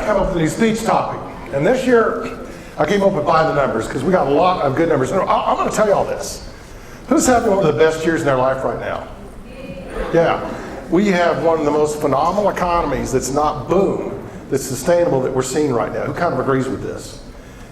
to come up with a new speech topic. And this year, I came up with by the numbers because we got a lot of good numbers. I'm going to tell you all this. Who's having one of the best years in their life right now? Yeah. We have one of the most phenomenal economies that's not boom, that's sustainable that we're seeing right now. Who kind of agrees with this?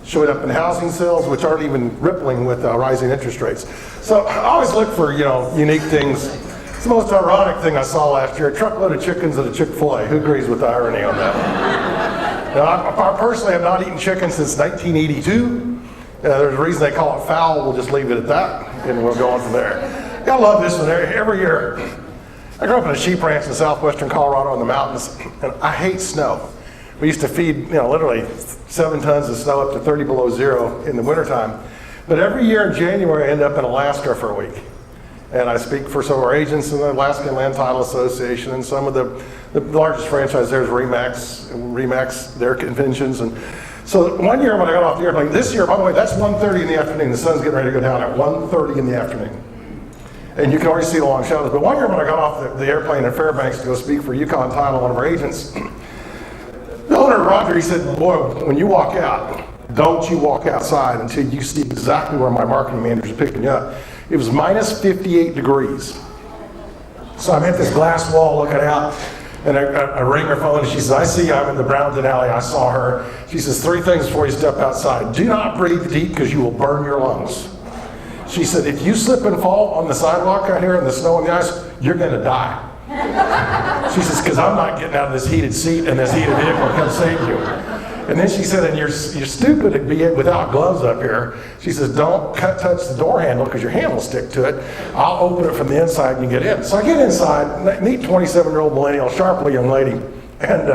Showing up in housing sales, which aren't even rippling with rising interest rates. So I always look for, unique things. It's the most ironic thing I saw last year, a truckload of chickens at a Chick-fil-A. Who agrees with the irony on that? Now, I personally have not eaten chicken since 1982. There's a reason they call it fowl. We'll just leave it at that, and we'll go on from there. I love this one. Every year, I grew up in a sheep ranch in southwestern Colorado in the mountains, and I hate snow. We used to feed, literally 7 tons of snow up to 30 below zero in the wintertime. But every year in January, I end up in Alaska for a week. And I speak for some of our agents in the Alaskan Land Title Association, and some of the largest franchise there is RE/MAX, their conventions. And so one year when I got off the airplane, this year, by the way, that's 1:30 in the afternoon. The sun's getting ready to go down at 1:30 in the afternoon. And you can already see the long shadows. But one year when I got off the airplane in Fairbanks to go speak for Yukon Title, one of our agents, the owner, Roger, he said, boy, when you walk out, don't you walk outside until you see exactly where my marketing manager's picking you up. It was minus 58 degrees. So I'm at this glass wall looking out, and I ring her phone, and she says, I see you, I'm in the Brown Denali, I saw her. She says, 3 things before you step outside. Do not breathe deep because you will burn your lungs. She said, if you slip and fall on the sidewalk out here in the snow and the ice, you're gonna die. She says, because I'm not getting out of this heated seat and this heated vehicle to come save you. And then she said, and you're stupid to be without gloves up here. She says, don't touch the door handle because your hand will stick to it. I'll open it from the inside and you get in. So I get inside, meet 27-year-old millennial, sharply young lady. And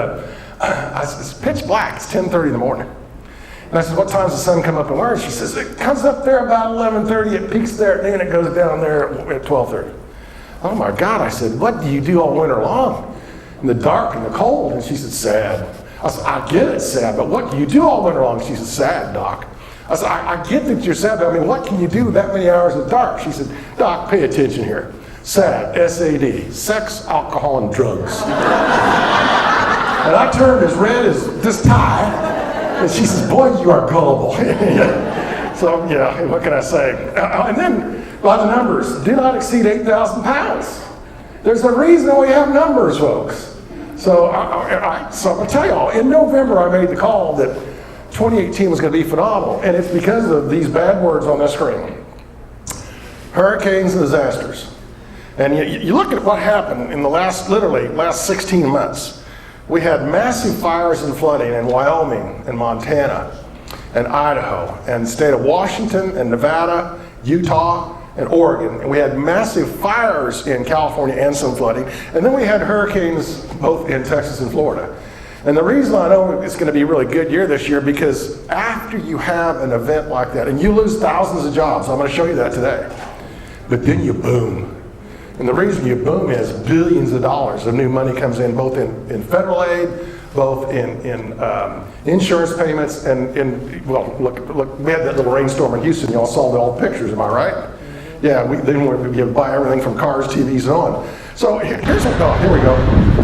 it's pitch black, it's 10:30 in the morning. And I said, what time does the sun come up and where? She says, it comes up there about 11:30, it peaks there, and then it goes down there at 12:30. Oh my God, I said, what do you do all winter long? In the dark and the cold? And she said, sad. I said, I get it, sad, but what do you do all winter long? She said, sad, Doc. I said, I get that you're sad, but I mean, what can you do that many hours in the dark? She said, Doc, pay attention here. SAD, S-A-D, sex, alcohol, and drugs. And I turned as red as this tie, and she says, boy, you are gullible. So, yeah, what can I say? And then, by the numbers, do not exceed 8,000 pounds. There's a reason we have numbers, folks. So I'm going to tell y'all, in November I made the call that 2018 was going to be phenomenal, and it's because of these bad words on the screen. Hurricanes and disasters. And you look at what happened in the last 16 months. We had massive fires and flooding in Wyoming and Montana and Idaho and the state of Washington and Nevada, Utah, and Oregon. And we had massive fires in California and some flooding. And then we had hurricanes both in Texas and Florida. And the reason I know it's going to be a really good year this year, because after you have an event like that, and you lose thousands of jobs, I'm going to show you that today, but then you boom. And the reason you boom is billions of dollars of new money comes in, both in federal aid, both in insurance payments, and well, look, we had that little rainstorm in Houston. Y'all saw the old pictures, am I right? Yeah, then we buy everything from cars, TVs, and on. So here's what, oh, here we go.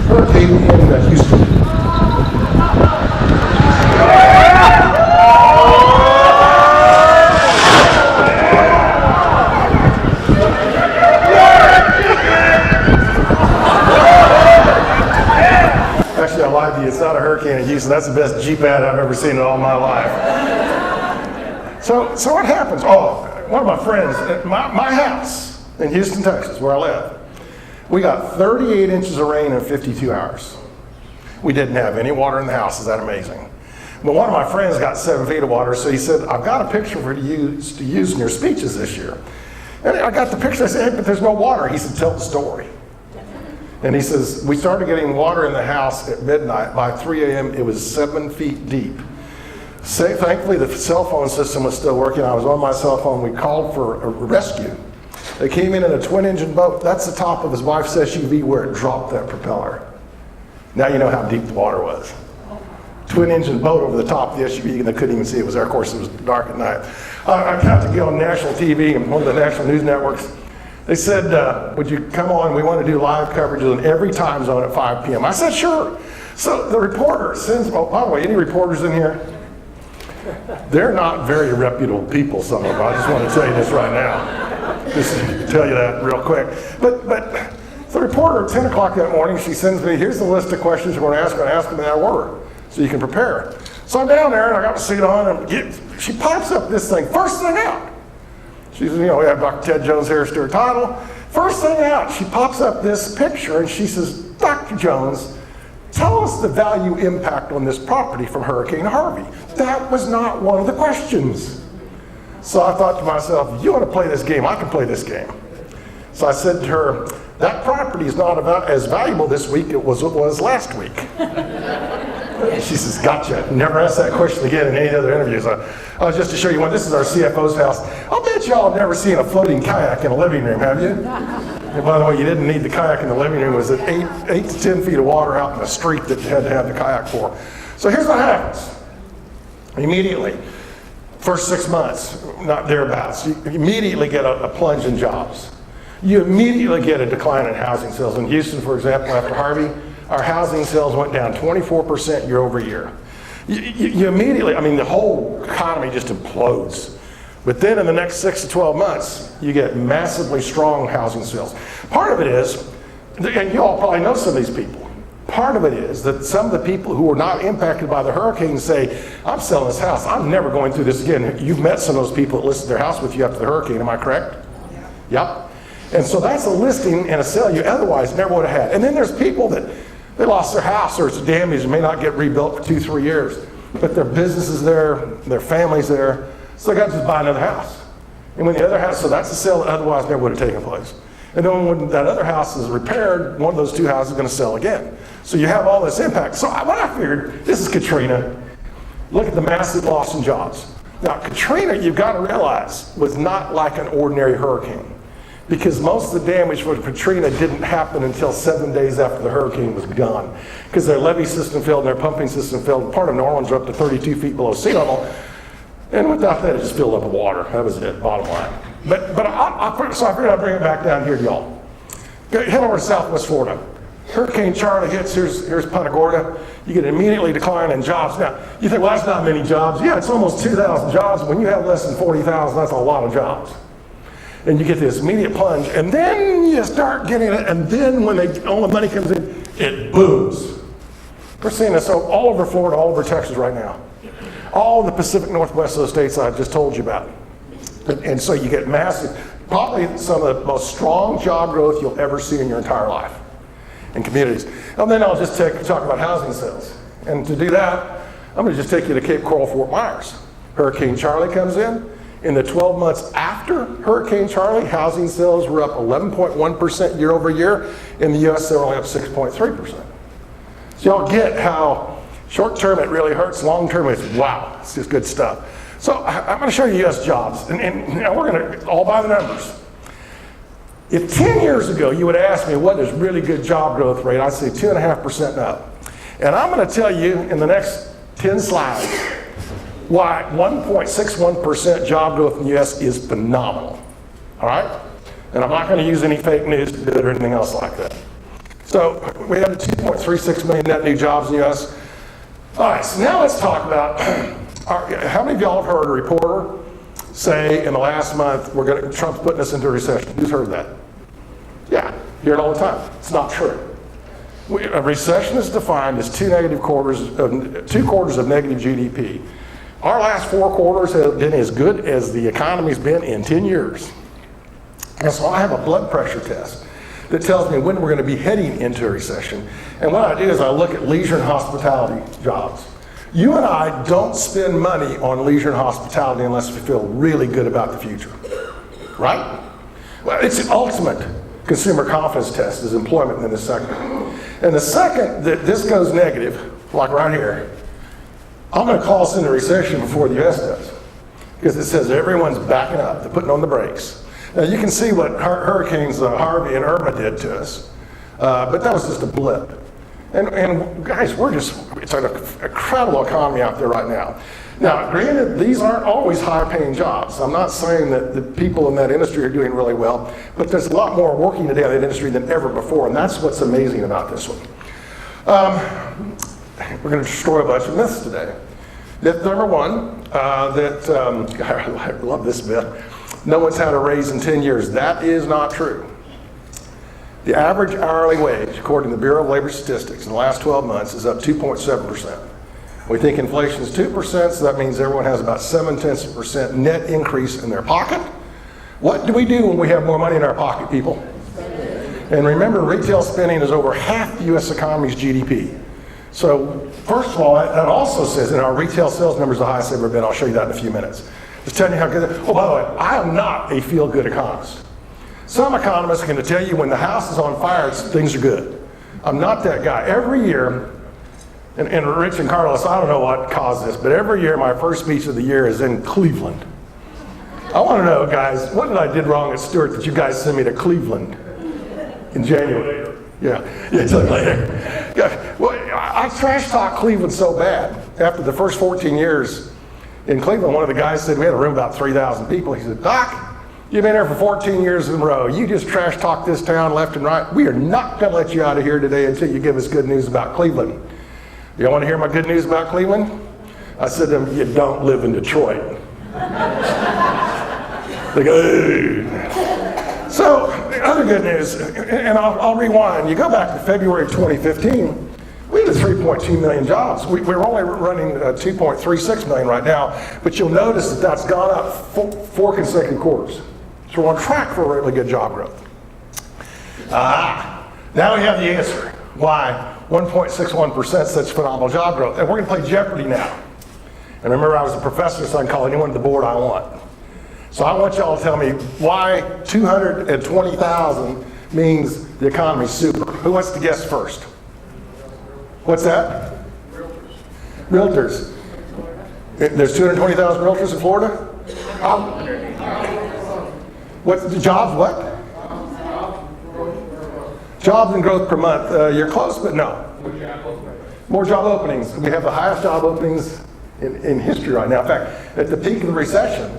Hurricane in Houston. Actually, I lied to you. It's not a hurricane in Houston. That's the best Jeep ad I've ever seen in all my life. So what happens? Oh, one of my friends, at my house in Houston, Texas, where I live, we got 38 inches of rain in 52 hours. We didn't have any water in the house. Is that amazing? But one of my friends got 7 feet of water, so he said, I've got a picture for you to use in your speeches this year. And I got the picture. I said, hey, but there's no water. He said, tell the story. And he says, we started getting water in the house at midnight. By 3 a.m., it was 7 feet deep. Thankfully, the cell phone system was still working. I was on my cell phone. We called for a rescue. They came in a twin-engine boat. That's the top of his wife's SUV where it dropped that propeller. Now you know how deep the water was. Twin-engine boat over the top of the SUV, and they couldn't even see it was there. Of course, it was dark at night. I got to get on national TV and one of the national news networks. They said, would you come on? We want to do live coverage in every time zone at 5 p.m. I said, sure. So the reporter sends, oh, by the way, any reporters in here? They're not very reputable people, some of them. I just want to tell you this right now. Just to tell you that real quick. But the reporter at 10 o'clock that morning, she sends me, here's the list of questions you're going to ask, and ask them in that order so you can prepare. So I'm down there, and I got my suit on, and she pops up this thing, first thing out. She's, we have Dr. Ted Jones here, Stuart Title. First thing out, she pops up this picture, and she says, Dr. Jones, tell us the value impact on this property from Hurricane Harvey. That was not one of the questions. So I thought to myself, you want to play this game, I can play this game. So I said to her, that property is not about as valuable this week as it was last week. She says, gotcha. Never asked that question again in any other interviews. Just to show you one, this is our CFO's house. I'll bet y'all have never seen a floating kayak in a living room, have you? And by the way, you didn't need the kayak in the living room. It was at 8 to 10 feet of water out in the street that you had to have the kayak for. So here's what happens. Immediately, first 6 months, not thereabouts, you immediately get a plunge in jobs. You immediately get a decline in housing sales. In Houston, for example, after Harvey, our housing sales went down 24% year over year. You immediately, the whole economy just implodes. But then in the next 6 to 12 months, you get massively strong housing sales. Part of it is, and you all probably know some of these people, part of it is that some of the people who were not impacted by the hurricane say, I'm selling this house, I'm never going through this again. You've met some of those people that listed their house with you after the hurricane, am I correct? Yep. And so that's a listing and a sale you otherwise never would have had. And then there's people that they lost their house or it's damaged and may not get rebuilt for 2-3 years, but their business is there, their family's there, so they got to just buy another house. And when the other house, so that's a sale that otherwise never would have taken place. And then when that other house is repaired, one of those two houses is going to sell again. So you have all this impact. So what I figured, this is Katrina. Look at the massive loss in jobs. Now, Katrina, you've got to realize, was not like an ordinary hurricane, because most of the damage for Katrina didn't happen until 7 days after the hurricane was gone, because their levee system failed and their pumping system failed. Part of New Orleans were up to 32 feet below sea level, and without that, it just filled up with water. That was it, bottom line. So I figured I'd bring it back down here to y'all. Head over to Southwest Florida. Hurricane Charlie hits, here's Punta Gorda. You get an immediately decline in jobs. Now, you think, well, that's not many jobs. Yeah, it's almost 2,000 jobs. When you have less than 40,000, that's a lot of jobs. And you get this immediate plunge, and then you start getting it, and then when all the money comes in, it booms. We're seeing this all over Florida, all over Texas right now. All the Pacific Northwest of the states I just told you about. And so you get massive, probably some of the most strong job growth you'll ever see in your entire life in communities. And then I'll just talk about housing sales. And to do that, I'm going to just take you to Cape Coral, Fort Myers. Hurricane Charlie comes in. In the 12 months after Hurricane Charlie, housing sales were up 11.1% year over year. In the US, they're only up 6.3%. So y'all get how short term it really hurts, long term it's wow, it's just good stuff. So I'm going to show you US jobs, and now we're going to all by the numbers. If 10 years ago you would ask me what is really good job growth rate, I'd say 2.5% and up. And I'm going to tell you in the next 10 slides why 1.61% job growth in the US is phenomenal. All right? And I'm not going to use any fake news to do it or anything else like that. So we have 2.36 million net new jobs in the US. All right, so now let's talk about how many of y'all have heard a reporter say in the last month Trump's putting us into a recession? Who's heard that? Yeah, you hear it all the time. It's not true. A recession is defined as two quarters of negative GDP. Our last 4 quarters have been as good as the economy's been in 10 years. And so I have a blood pressure test that tells me when we're going to be heading into a recession. And what I do is I look at leisure and hospitality jobs. You and I don't spend money on leisure and hospitality unless we feel really good about the future, right? Well, it's the ultimate consumer confidence test is employment in this sector. And the second that this goes negative, like right here, I'm going to call us into recession before the US does, because it says everyone's backing up, they're putting on the brakes. Now you can see what hurricanes Harvey and Irma did to us, but that was just a blip. And guys, it's an incredible economy out there right now. Now, granted, these aren't always high-paying jobs. I'm not saying that the people in that industry are doing really well, but there's a lot more working today in that industry than ever before, and that's what's amazing about this one. We're going to destroy a bunch of myths today. Myth number one, I love this myth. No one's had a raise in 10 years. That is not true. The average hourly wage, according to the Bureau of Labor Statistics, in the last 12 months is up 2.7%. We think inflation is 2%, so that means everyone has about 0.7% net increase in their pocket. What do we do when we have more money in our pocket, people? And remember, retail spending is over half the U.S. economy's GDP. So first of all, that also says, and our retail sales numbers are the highest they've ever been. I'll show you that in a few minutes. Just telling you how good. Oh, by the way, I am not a feel-good economist. Some economists are going to tell you when the house is on fire, things are good. I'm not that guy. Every year, and Rich and Carlos, I don't know what caused this, but every year my first speech of the year is in Cleveland. I want to know, guys, what did I did wrong at Stewart that you guys sent me to Cleveland in January? Yeah, till later. Yeah. Well, I trash talked Cleveland so bad. After the first 14 years in Cleveland, one of the guys said, we had a room about 3,000 people. He said, Doc, you've been here for 14 years in a row. You just trash talk this town left and right. We are not going to let you out of here today until you give us good news about Cleveland. You want to hear my good news about Cleveland? I said to them, you don't live in Detroit. They go, ooh. So, the other good news, and I'll rewind. You go back to February 2015, we had 3.2 million jobs. We're only running 2.36 million right now, but you'll notice that that's gone up four consecutive quarters. So we're on track for really good job growth. Now we have the answer. Why 1.61% such phenomenal job growth. And we're going to play Jeopardy now. And remember, I was a professor, so I can call anyone to the board I want. So I want y'all to tell me why 220,000 means the economy's super. Who wants to guess first? What's that? Realtors. There's 220,000 realtors in Florida? What's the jobs? What? Jobs and growth per month. You're close, but no. More job openings. We have the highest job openings in history right now. In fact, at the peak of the recession,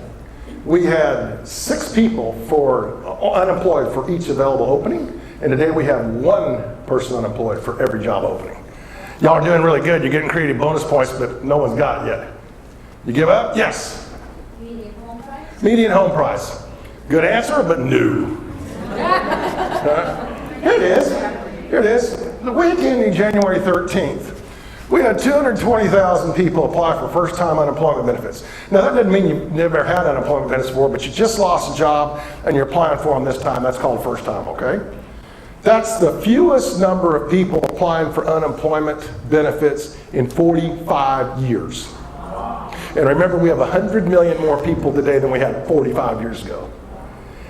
we had 6 people unemployed for each available opening, and today we have 1 person unemployed for every job opening. Y'all are doing really good. You're getting creative bonus points, but no one's got it yet. You give up? Yes. Median home price? Median home price. Good answer, but no. Here it is. Here it is. The week ending January 13th, we had 220,000 people apply for first-time unemployment benefits. Now, that doesn't mean you've never had unemployment benefits before, but you just lost a job and you're applying for them this time. That's called first time, okay? That's the fewest number of people applying for unemployment benefits in 45 years. And remember, we have 100 million more people today than we had 45 years ago.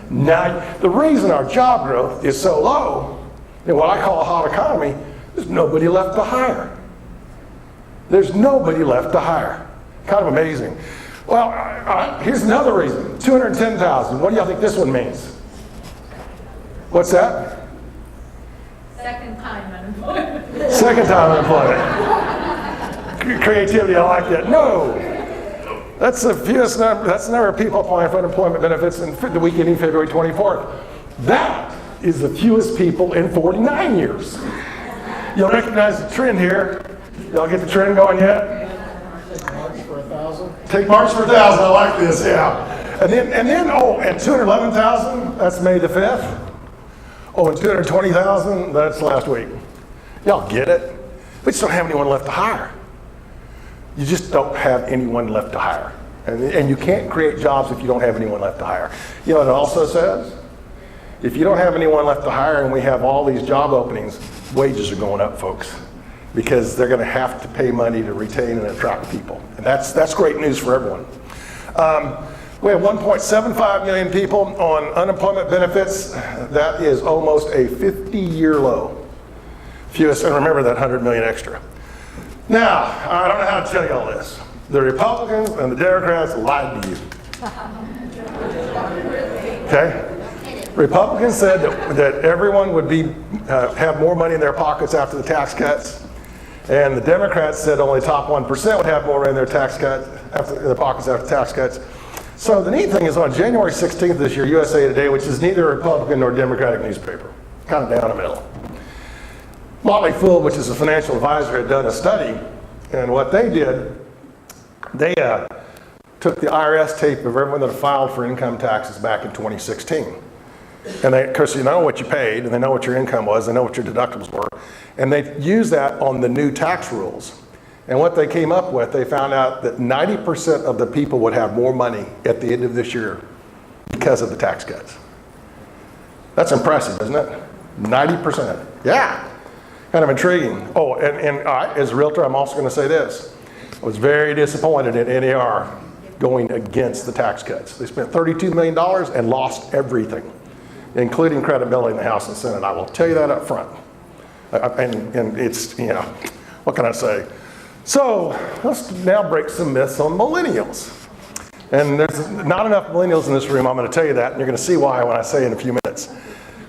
Now, the reason our job growth is so low, in what I call a hot economy, there's nobody left to hire. There's nobody left to hire. Kind of amazing. Well, here's another reason. 210,000. What do y'all think this one means? What's that? Second time unemployment. Second time unemployment. Creativity, I like that. No. That's the fewest number. That's the number of people applying for unemployment benefits in the week ending February 24th. That is the fewest people in 49 years. You'll recognize the trend here. Y'all get the trend going yet? March for 1,000. Take March for 1,000. I like this. Yeah. And then 211,000. That's May the 5th. Oh, and 220,000. That's last week. Y'all get it? We just don't have anyone left to hire. You just don't have anyone left to hire. And you can't create jobs if you don't have anyone left to hire. You know what it also says? If you don't have anyone left to hire and we have all these job openings, wages are going up, folks, because they're going to have to pay money to retain and attract people. And that's great news for everyone. We have 1.75 million people on unemployment benefits. That is almost a 50-year low. Fewest, and remember that 100 million extra. Now, I don't know how to tell you all this. The Republicans and the Democrats lied to you. Okay? Republicans said that everyone would have more money in their pockets after the tax cuts. And the Democrats said only top 1% would have more in their tax cut in their pockets after tax cuts. So the neat thing is on January 16th this year, USA Today, which is neither a Republican nor Democratic newspaper, kind of down the middle, Motley Fool, which is a financial advisor, had done a study, and what they did, they took the IRS tape of everyone that filed for income taxes back in 2016. And they, of course, you know what you paid, and they know what your income was, they know what your deductibles were, and they used that on the new tax rules. And what they came up with, they found out that 90% of the people would have more money at the end of this year because of the tax cuts. That's impressive, isn't it? 90%. Yeah. Kind of intriguing. Oh, and I, as a realtor, I'm also going to say this. I was very disappointed in NAR going against the tax cuts. They spent $32 million and lost everything, including credibility in the House and Senate. I will tell you that up front. And it's, you know, what can I say? So let's now break some myths on millennials. And there's not enough millennials in this room, I'm going to tell you that, and you're going to see why when I say in a few minutes.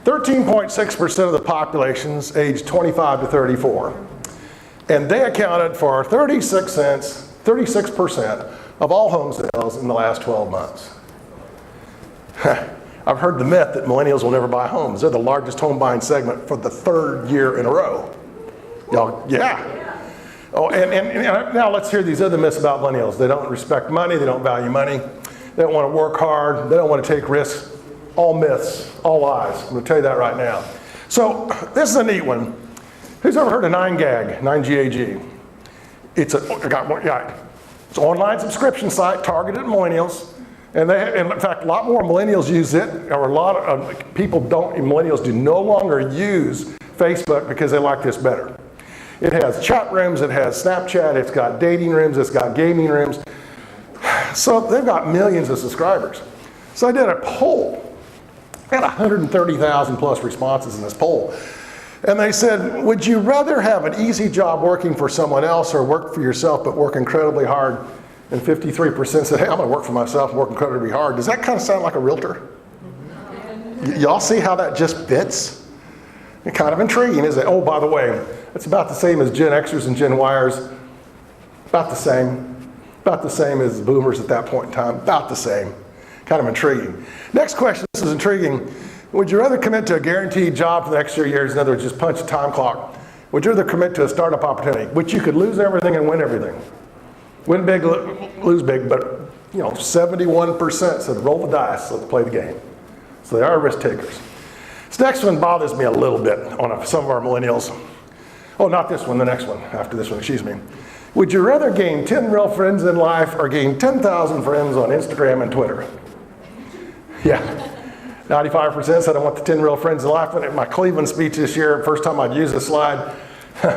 13.6% of the population's aged 25 to 34. And they accounted for 36% of all home sales in the last 12 months. I've heard the myth that millennials will never buy homes. They're the largest home buying segment for the third year in a row. Y'all, yeah. Oh, and now let's hear these other myths about millennials. They don't respect money, they don't value money, they don't want to work hard, they don't want to take risks. All myths, all lies. I'm going to tell you that right now. So this is a neat one. Who's ever heard of 9GAG, 9GAG? It's an online subscription site targeted at millennials. And in fact, a lot more millennials use it, or a lot of millennials do no longer use Facebook because they like this better. It has chat rooms, it has Snapchat, it's got dating rooms, it's got gaming rooms. So they've got millions of subscribers. So I did a poll. I had 130,000 plus responses in this poll. And they said, would you rather have an easy job working for someone else or work for yourself but work incredibly hard? And 53% said, hey, I'm going to work for myself and work incredibly hard. Does that kind of sound like a realtor? Y'all see how that just fits? It's kind of intriguing, isn't it? Oh, by the way, it's about the same as Gen Xers and Gen Yers. About the same. About the same as boomers at that point in time. About the same. Kind of intriguing. Next question, this is intriguing. Would you rather commit to a guaranteed job for the next 3 years, in other words, just punch a time clock? Would you rather commit to a startup opportunity, which you could lose everything and win everything? Win big, lose big, but 71% said roll the dice, let's play the game. So they are risk takers. This next one bothers me a little bit on some of our millennials. Oh, not this one, the next one, after this one, excuse me. Would you rather gain 10 real friends in life or gain 10,000 friends on Instagram and Twitter? Yeah, 95% said I want the 10 real friends in life. At my Cleveland speech this year, first time I'd use this slide,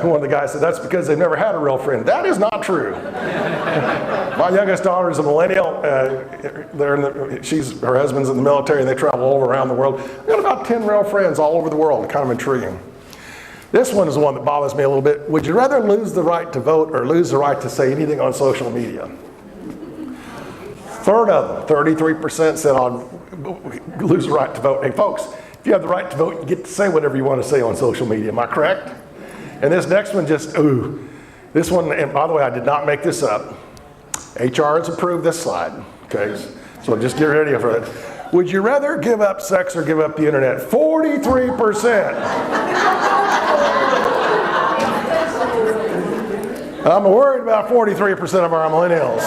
one of the guys said, that's because they've never had a real friend. That is not true. My youngest daughter is a millennial. Her husband's in the military and they travel all around the world. I've got about 10 real friends all over the world, kind of intriguing. This one is the one that bothers me a little bit. Would you rather lose the right to vote or lose the right to say anything on social media? Third of them, 33% said I'd lose the right to vote. Hey folks, if you have the right to vote, you get to say whatever you want to say on social media. Am I correct? And this next one just, this one, and by the way, I did not make this up. HR has approved this slide, okay? So just get ready for it. Would you rather give up sex or give up the internet? 43%. I'm worried about 43% of our millennials.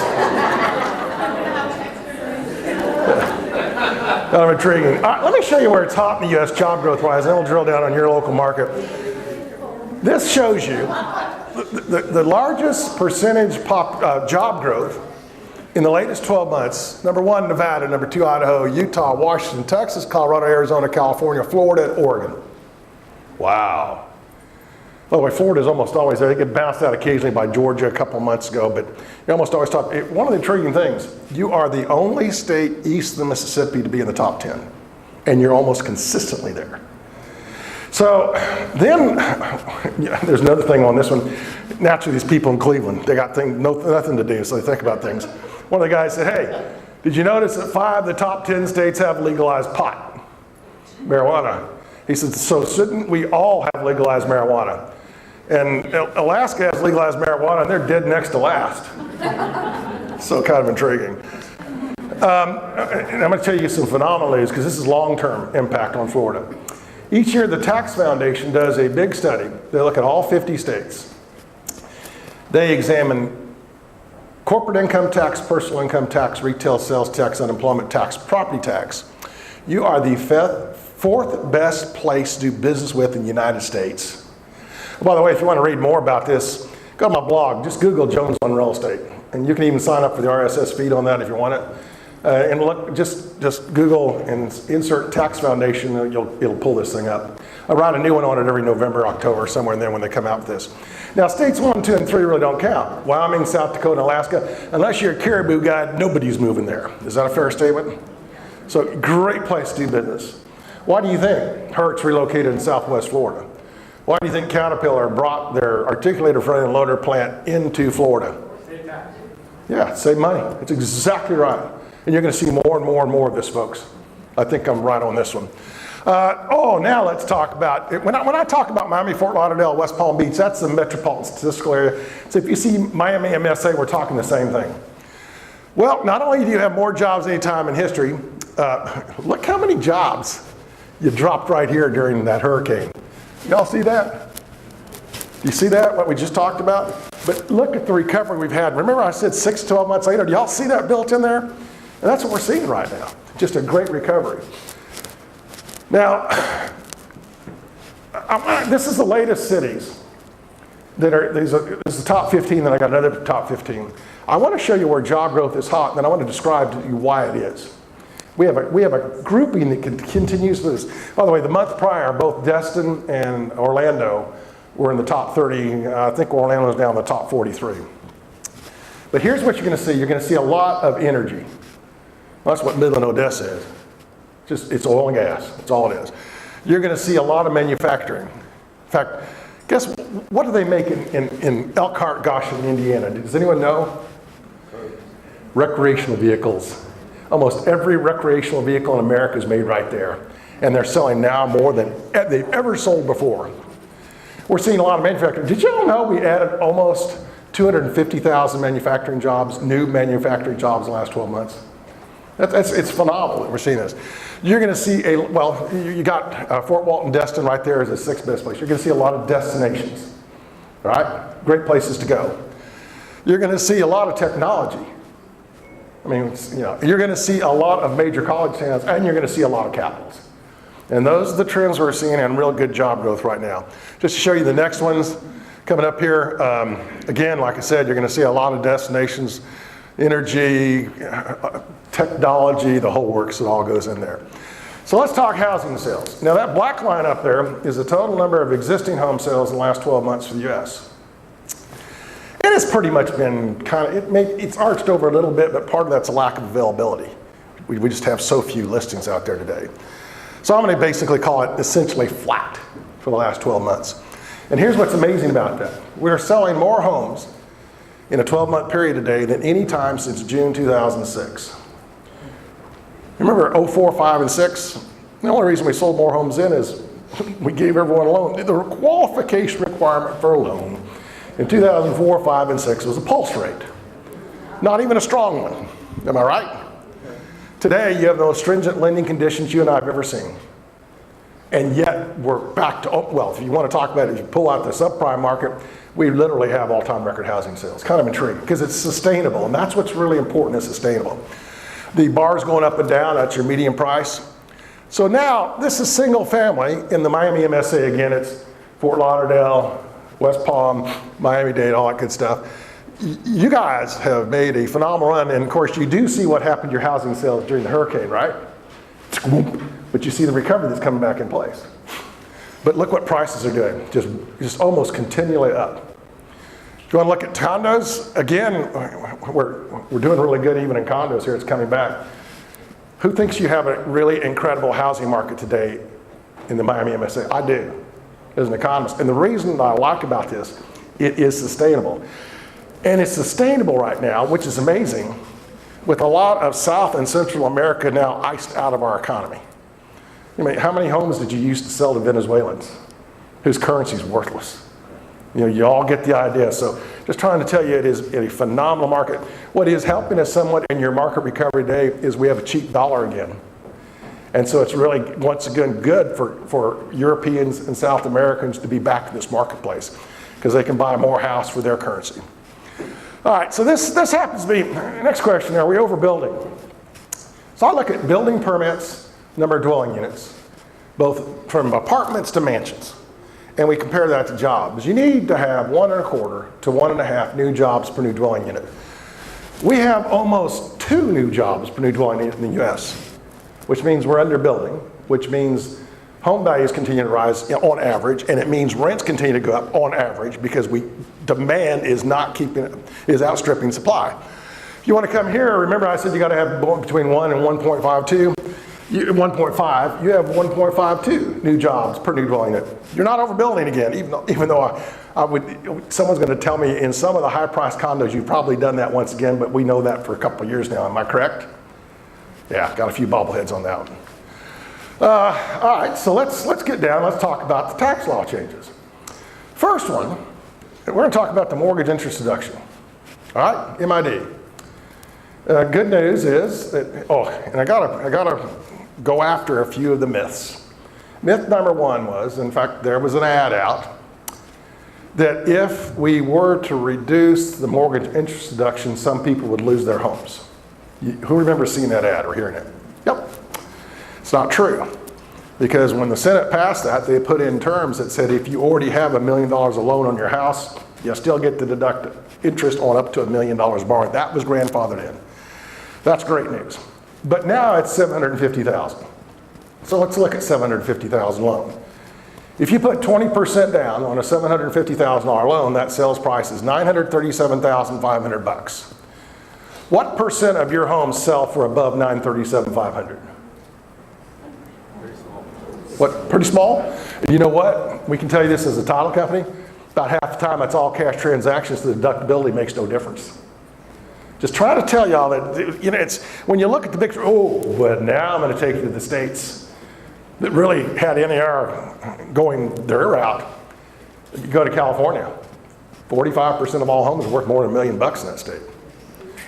Kind of intriguing. All right, let me show you where it's hot in the U.S. job growth wise, then we'll drill down on your local market. This shows you the largest percentage job growth in the latest 12 months. Number one, Nevada. Number two, Idaho. Utah, Washington, Texas, Colorado, Arizona, California, Florida, and Oregon. Wow. By the way, Florida is almost always there. They get bounced out occasionally by Georgia a couple months ago, but you almost always talk. One of the intriguing things, you are the only state east of the Mississippi to be in the top 10, and you're almost consistently there. So then, there's another thing on this one. Naturally, these people in Cleveland, they got nothing to do, so they think about things. One of the guys said, hey, did you notice that 5 of the top 10 states have legalized pot, marijuana? He said, so shouldn't we all have legalized marijuana? And Alaska has legalized marijuana, and they're dead next to last. So kind of intriguing. And I'm going to tell you some phenomenal news, because this is long-term impact on Florida. Each year, the Tax Foundation does a big study. They look at all 50 states. They examine corporate income tax, personal income tax, retail sales tax, unemployment tax, property tax. You are the fourth best place to do business with in the United States. By the way, if you want to read more about this, go to my blog. Just Google Jones on Real Estate. And you can even sign up for the RSS feed on that if you want it. And look, just Google and insert Tax Foundation, and it'll pull this thing up. I write a new one on it every November, October, somewhere in there when they come out with this. Now, states 1, 2, and 3 really don't count. Wyoming, South Dakota, and Alaska, unless you're a caribou guy, nobody's moving there. Is that a fair statement? So, great place to do business. Why do you think Hertz relocated in Southwest Florida? Why do you think Caterpillar brought their articulated front end loader plant into Florida? Yeah, save money. It's exactly right. And you're going to see more and more and more of this, folks. I think I'm right on this one. Now let's talk about, when I talk about Miami, Fort Lauderdale, West Palm Beach, that's the metropolitan statistical area. So if you see Miami MSA, we're talking the same thing. Well, not only do you have more jobs any time in history, look how many jobs you dropped right here during that hurricane. Y'all see that? You see that, what we just talked about? But look at the recovery we've had. Remember I said 6 to 12 months later, do y'all see that built in there? And that's what we're seeing right now, just a great recovery. Now, this is the latest cities that are, this is the top 15, then I got another top 15. I want to show you where job growth is hot, and then I want to describe to you why it is. We have a grouping that continues this. By the way, the month prior, both Destin and Orlando were in the top 30. I think Orlando's down in the top 43. But here's what you're going to see. You're going to see a lot of energy. That's what Midland, Odessa is. It's oil and gas. That's all it is. You're going to see a lot of manufacturing. In fact, guess what do they make in Elkhart, Goshen, Indiana? Does anyone know? Recreational vehicles. Almost every recreational vehicle in America is made right there. And they're selling now more than they've ever sold before. We're seeing a lot of manufacturing. Did you all know we added almost 250,000 manufacturing jobs, new manufacturing jobs in the last 12 months? It's phenomenal that we're seeing this. You're going to see you got Fort Walton, Destin right there as the 6th best place. You're going to see a lot of destinations, all right? Great places to go. You're going to see a lot of technology. I mean, you're going to see a lot of major college towns, and you're going to see a lot of capitals. And those are the trends we're seeing and real good job growth right now. Just to show you the next ones coming up here. Again, like I said, you're going to see a lot of destinations, energy, technology, the whole works, it all goes in there. So let's talk housing sales. Now that black line up there is the total number of existing home sales in the last 12 months for the U.S. It has pretty much been it's arched over a little bit, but part of that's a lack of availability. We just have so few listings out there today. So I'm going to basically call it essentially flat for the last 12 months. And here's what's amazing about that. We're selling more homes in a 12-month period today than any time since June 2006. Remember 04, 5, and 6? The only reason we sold more homes then is we gave everyone a loan. The qualification requirement for a loan in 2004, 5, and 6 was a pulse rate. Not even a strong one. Am I right? Today, you have the most stringent lending conditions you and I have ever seen. And yet, we're back to, well, if you want to talk about it, if you pull out the subprime market, we literally have all-time record housing sales. Kind of intriguing, because it's sustainable, and that's what's really important, is sustainable. The bar's going up and down, that's your median price. So now, this is single family in the Miami MSA. Again, it's Fort Lauderdale, West Palm, Miami-Dade, all that good stuff. You guys have made a phenomenal run, and of course you do see what happened to your housing sales during the hurricane, right? But you see the recovery that's coming back in place. But look what prices are doing, just almost continually up. If you want to look at condos, again, we're doing really good even in condos here, it's coming back. Who thinks you have a really incredible housing market today in the Miami MSA? I do, as an economist. And the reason that I like about this, it is sustainable. And it's sustainable right now, which is amazing, with a lot of South and Central America now iced out of our economy. I mean, how many homes did you used to sell to Venezuelans whose currency is worthless? You all get the idea. So just trying to tell you, it is a phenomenal market. What is helping us somewhat in your market recovery today is we have a cheap dollar again. And so it's really, once again, good for Europeans and South Americans to be back in this marketplace because they can buy more house for their currency. All right, so this happens to be, next question, are we overbuilding? So I look at building permits, number of dwelling units, both from apartments to mansions, and we compare that to jobs. You need to have 1.25 to 1.5 new jobs per new dwelling unit. We have almost 2 new jobs per new dwelling unit in the US, which means we're underbuilding, which means home values continue to rise on average, and it means rents continue to go up on average because demand is outstripping supply. If you want to come here, remember I said you got to have between 1 and 1.52. 1.5, you have 1.52 new jobs per new dwelling unit. You're not overbuilding again, even though someone's going to tell me in some of the high-priced condos you've probably done that once again, but we know that for a couple of years now. Am I correct? Yeah, got a few bobbleheads on that one. All right, so let's get down. Let's talk about the tax law changes. First one, we're going to talk about the mortgage interest deduction. All right, MID. Good news is that, and I gotta go after a few of the myths. Myth number 1 was, in fact, there was an ad out that if we were to reduce the mortgage interest deduction, some people would lose their homes. Who remembers seeing that ad or hearing it? Yep. It's not true. Because when the Senate passed that, they put in terms that said if you already have $1 million of loan on your house, you still get to deduct interest on up to $1 million borrowed. That was grandfathered in. That's great news. But now it's $750,000. So let's look at $750,000 loan. If you put 20% down on a $750,000 loan, that sales price is $937,500. What percent of your homes sell for above $937,500? What, pretty small? You know what? We can tell you this as a title company. About half the time it's all cash transactions, the deductibility makes no difference. Just trying to tell y'all that, it's, when you look at the picture, but now I'm going to take you to the states that really had NAR going their route. You go to California, 45% of all homes are worth more than $1 million in that state.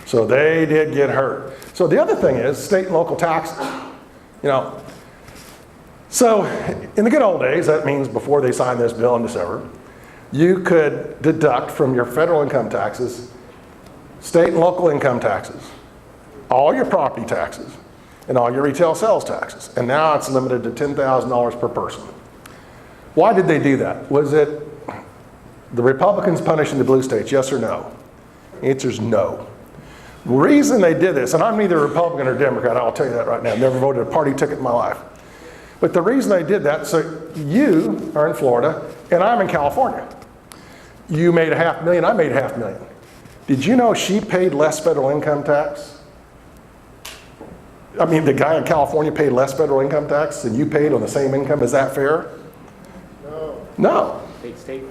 So they did get hurt. So the other thing is state and local taxes. So in the good old days, that means before they signed this bill in December, you could deduct from your federal income taxes, state and local income taxes, all your property taxes, and all your retail sales taxes. And now it's limited to $10,000 per person. Why did they do that? Was it the Republicans punishing the blue states, yes or no? The answer is no. The reason they did this, and I'm neither Republican or Democrat, I'll tell you that right now. I've never voted a party ticket in my life. But the reason they did that, so you are in Florida, and I'm in California. You made $500,000, I made $500,000. Did you know she paid less federal income tax? I mean, the guy in California paid less federal income tax than you paid on the same income. Is that fair? No. Paid state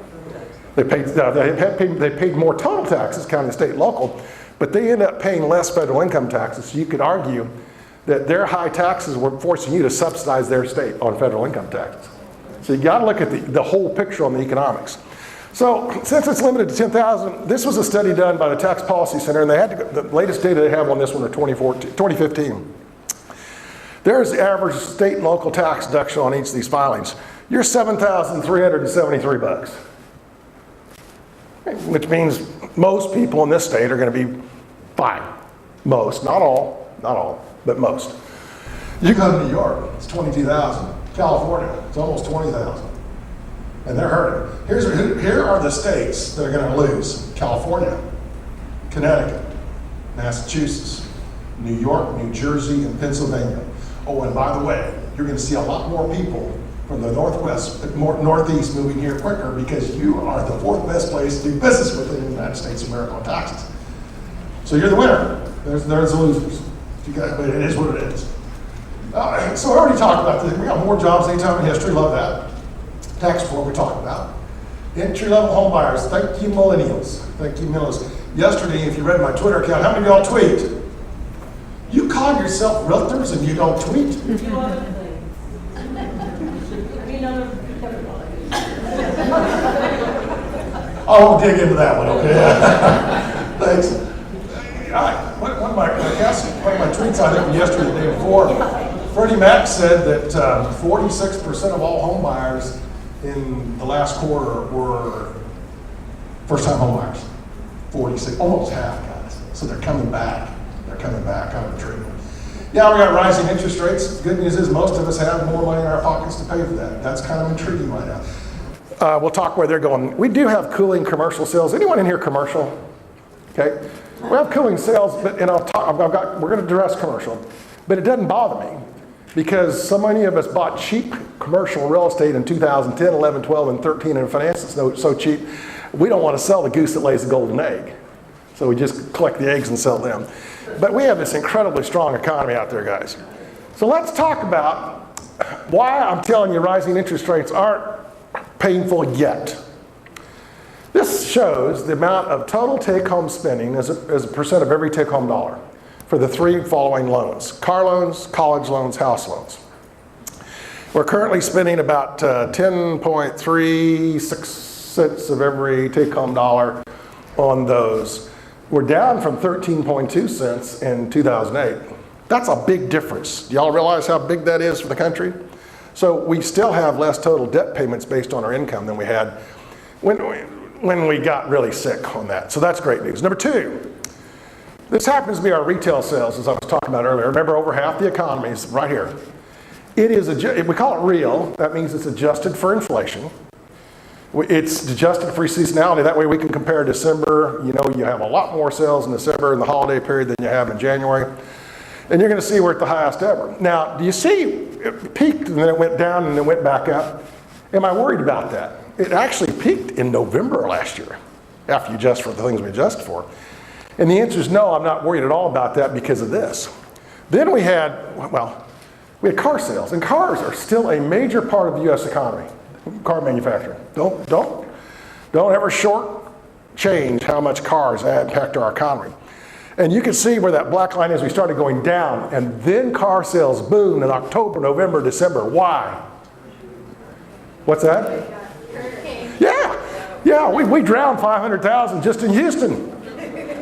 tax. They paid more total taxes, county, state, local, but they ended up paying less federal income taxes. So you could argue that their high taxes were forcing you to subsidize their state on federal income taxes. So you got to look at the whole picture on the economics. So since it's limited to 10,000, this was a study done by the Tax Policy Center, and they had the latest data they have on this one are 2015. There's the average state and local tax deduction on each of these filings. You're $7,373, which means most people in this state are going to be fine. Most, not all, but most. You go to New York, it's 22,000. California, it's almost 20,000. And they're hurting. Here are the states that are going to lose. California, Connecticut, Massachusetts, New York, New Jersey, and Pennsylvania. Oh, and by the way, you're going to see a lot more people from the northeast moving here quicker because you are the 4th best place to do business within the United States of America on taxes. So you're the winner. There's the losers. But it is what it is. So I already talked about this. We got more jobs anytime in history. Love that. Tax reform we talked about. Entry-level home buyers. Thank you, millennials. Thank you, millennials. Yesterday, if you read my Twitter account, how many of y'all tweet? You call yourself realtors and you don't tweet? I won't dig into that one, okay? Thanks. One of my tweets I think from yesterday, the day before, Freddie Mac said that 46% of all home buyers in the last quarter were first-time home buyers. 46, almost half, guys. So they're coming back. They're coming back, kind of intriguing. Yeah, we got rising interest rates. The good news is most of us have more money in our pockets to pay for that. That's kind of intriguing right now. We'll talk where they're going. We do have cooling commercial sales. Anyone in here commercial? Okay. We have cooling sales, but and we're going to address commercial, but it doesn't bother me because so many of us bought cheap commercial real estate in 2010, 11, 12, and 13, and finance is so cheap. We don't want to sell the goose that lays the golden egg. So we just collect the eggs and sell them. But we have this incredibly strong economy out there, guys. So let's talk about why I'm telling you rising interest rates aren't painful yet. This shows the amount of total take-home spending as a percent of every take-home dollar for the three following loans: car loans, college loans, house loans. We're currently spending about 10.36 cents of every take-home dollar on those. We're down from 13.2 cents in 2008. That's a big difference. Do y'all realize how big that is for the country? So we still have less total debt payments based on our income than we had when we got really sick on that. So that's great news. Number two, this happens to be our retail sales, as I was talking about earlier. Remember, over half the economy is right here. It is, we call it real. That means it's adjusted for inflation. It's adjusted for seasonality. That way we can compare December. You know, you have a lot more sales in December in the holiday period than you have in January. And you're going to see we're at the highest ever. Now, do you see it peaked and then it went down and then went back up? Am I worried about that? It actually peaked in November last year, after you adjust for the things we adjust for. And the answer is no, I'm not worried at all about that because of this. Then we had car sales, and cars are still a major part of the U.S. economy. Car manufacturing. Don't ever short-change how much cars impact our economy. And you can see where that black line is. We started going down, and then car sales boomed in October, November, December. Why? What's that? Yeah, we drowned 500,000 just in Houston.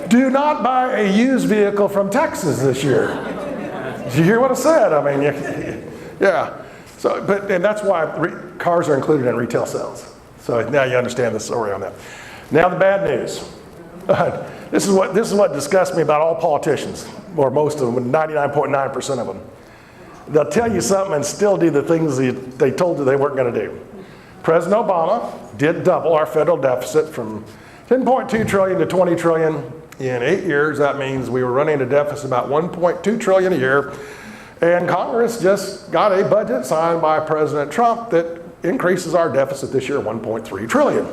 Do not buy a used vehicle from Texas this year. Did you hear what I said? I mean, yeah. So, and that's why cars are included in retail sales. So now you understand the story on that. Now the bad news. This is what disgusts me about all politicians, or most of them, 99.9% of them. They'll tell you something and still do the things they told you they weren't going to do. President Obama did double our federal deficit from 10.2 trillion to 20 trillion in 8 years. That means we were running a deficit about 1.2 trillion a year. And Congress just got a budget signed by President Trump that increases our deficit this year 1.3 trillion.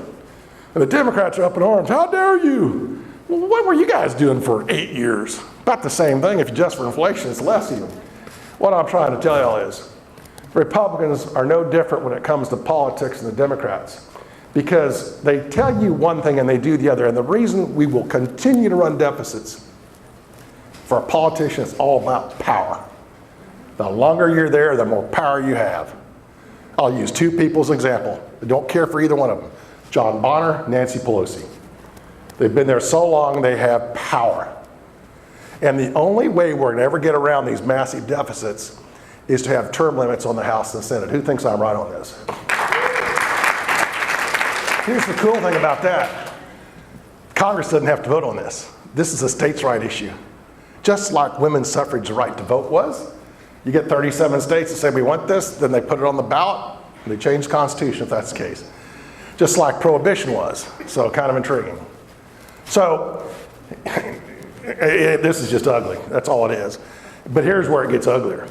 And the Democrats are up in arms. How dare you? Well, what were you guys doing for 8 years? About the same thing. If you adjust for inflation, it's less even. What I'm trying to tell y'all is Republicans are no different when it comes to politics than the Democrats, because they tell you one thing and they do the other. And the reason we will continue to run deficits for a politician is all about power. The longer you're there, the more power you have. I'll use two people as an example. I don't care for either one of them. John Bonner, Nancy Pelosi. They've been there so long, they have power. And the only way we're going to ever get around these massive deficits is to have term limits on the House and the Senate. Who thinks I'm right on this? Here's the cool thing about that. Congress doesn't have to vote on this. This is a states' right issue. Just like women's suffrage right to vote was. You get 37 states that say we want this, then they put it on the ballot, and they change the Constitution if that's the case. Just like prohibition was, so kind of intriguing. So, this is just ugly, that's all it is. But here's where it gets uglier.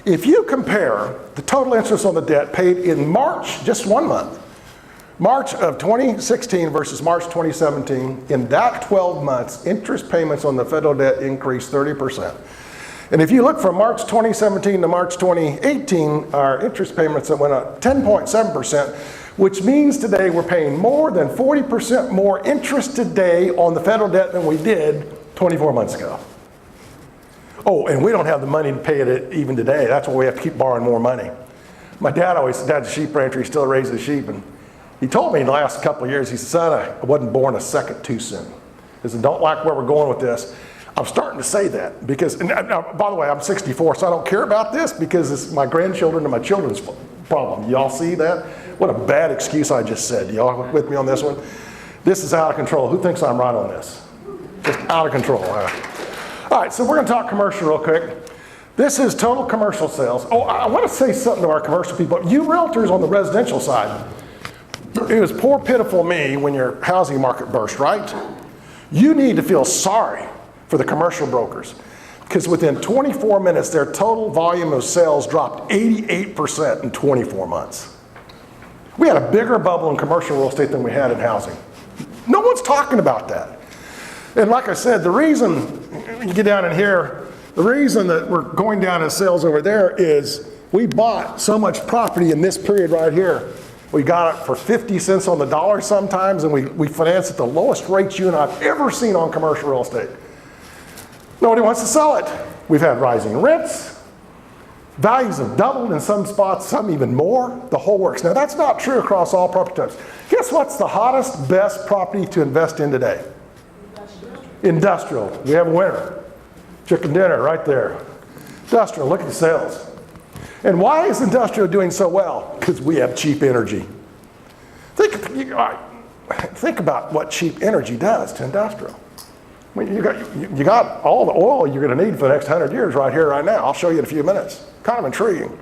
If you compare the total interest on the debt paid in March, just 1 month, March of 2016 versus March 2017, in that 12 months, interest payments on the federal debt increased 30%. And if you look from March 2017 to March 2018, our interest payments went up 10.7%, which means today we're paying more than 40% more interest today on the federal debt than we did 24 months ago. Oh, and we don't have the money to pay it even today. That's why we have to keep borrowing more money. My dad's a sheep rancher. He still raises sheep. And he told me in the last couple of years, he said, son, I wasn't born a second too soon. He said, don't like where we're going with this. I'm starting to say that because, and now, by the way, I'm 64, so I don't care about this because it's my grandchildren and my children's problem. Y'all see that? What a bad excuse I just said. Y'all with me on this one? This is out of control. Who thinks I'm right on this? Just out of control. All right, so we're going to talk commercial real quick. This is total commercial sales. Oh, I want to say something to our commercial people. You realtors on the residential side, it was poor, pitiful me when your housing market burst, right? You need to feel sorry for the commercial brokers because within 24 minutes, their total volume of sales dropped 88% in 24 months. We had a bigger bubble in commercial real estate than we had in housing. No one's talking about that. And like I said, the reason, you get down in here, the reason that we're going down in sales over there is we bought so much property in this period right here. We got it for 50 cents on the dollar sometimes, and we financed at the lowest rates you and I've ever seen on commercial real estate. Nobody wants to sell it. We've had rising rents. Values have doubled in some spots, some even more. The whole works. Now, that's not true across all property types. Guess what's the hottest, best property to invest in today? Industrial. We have a winner. Chicken dinner right there. Industrial, look at the sales. And why is industrial doing so well? Because we have cheap energy. Think about what cheap energy does to industrial. I mean, you got all the oil you're going to need for the next 100 years right here, right now. I'll show you in a few minutes. Kind of intriguing.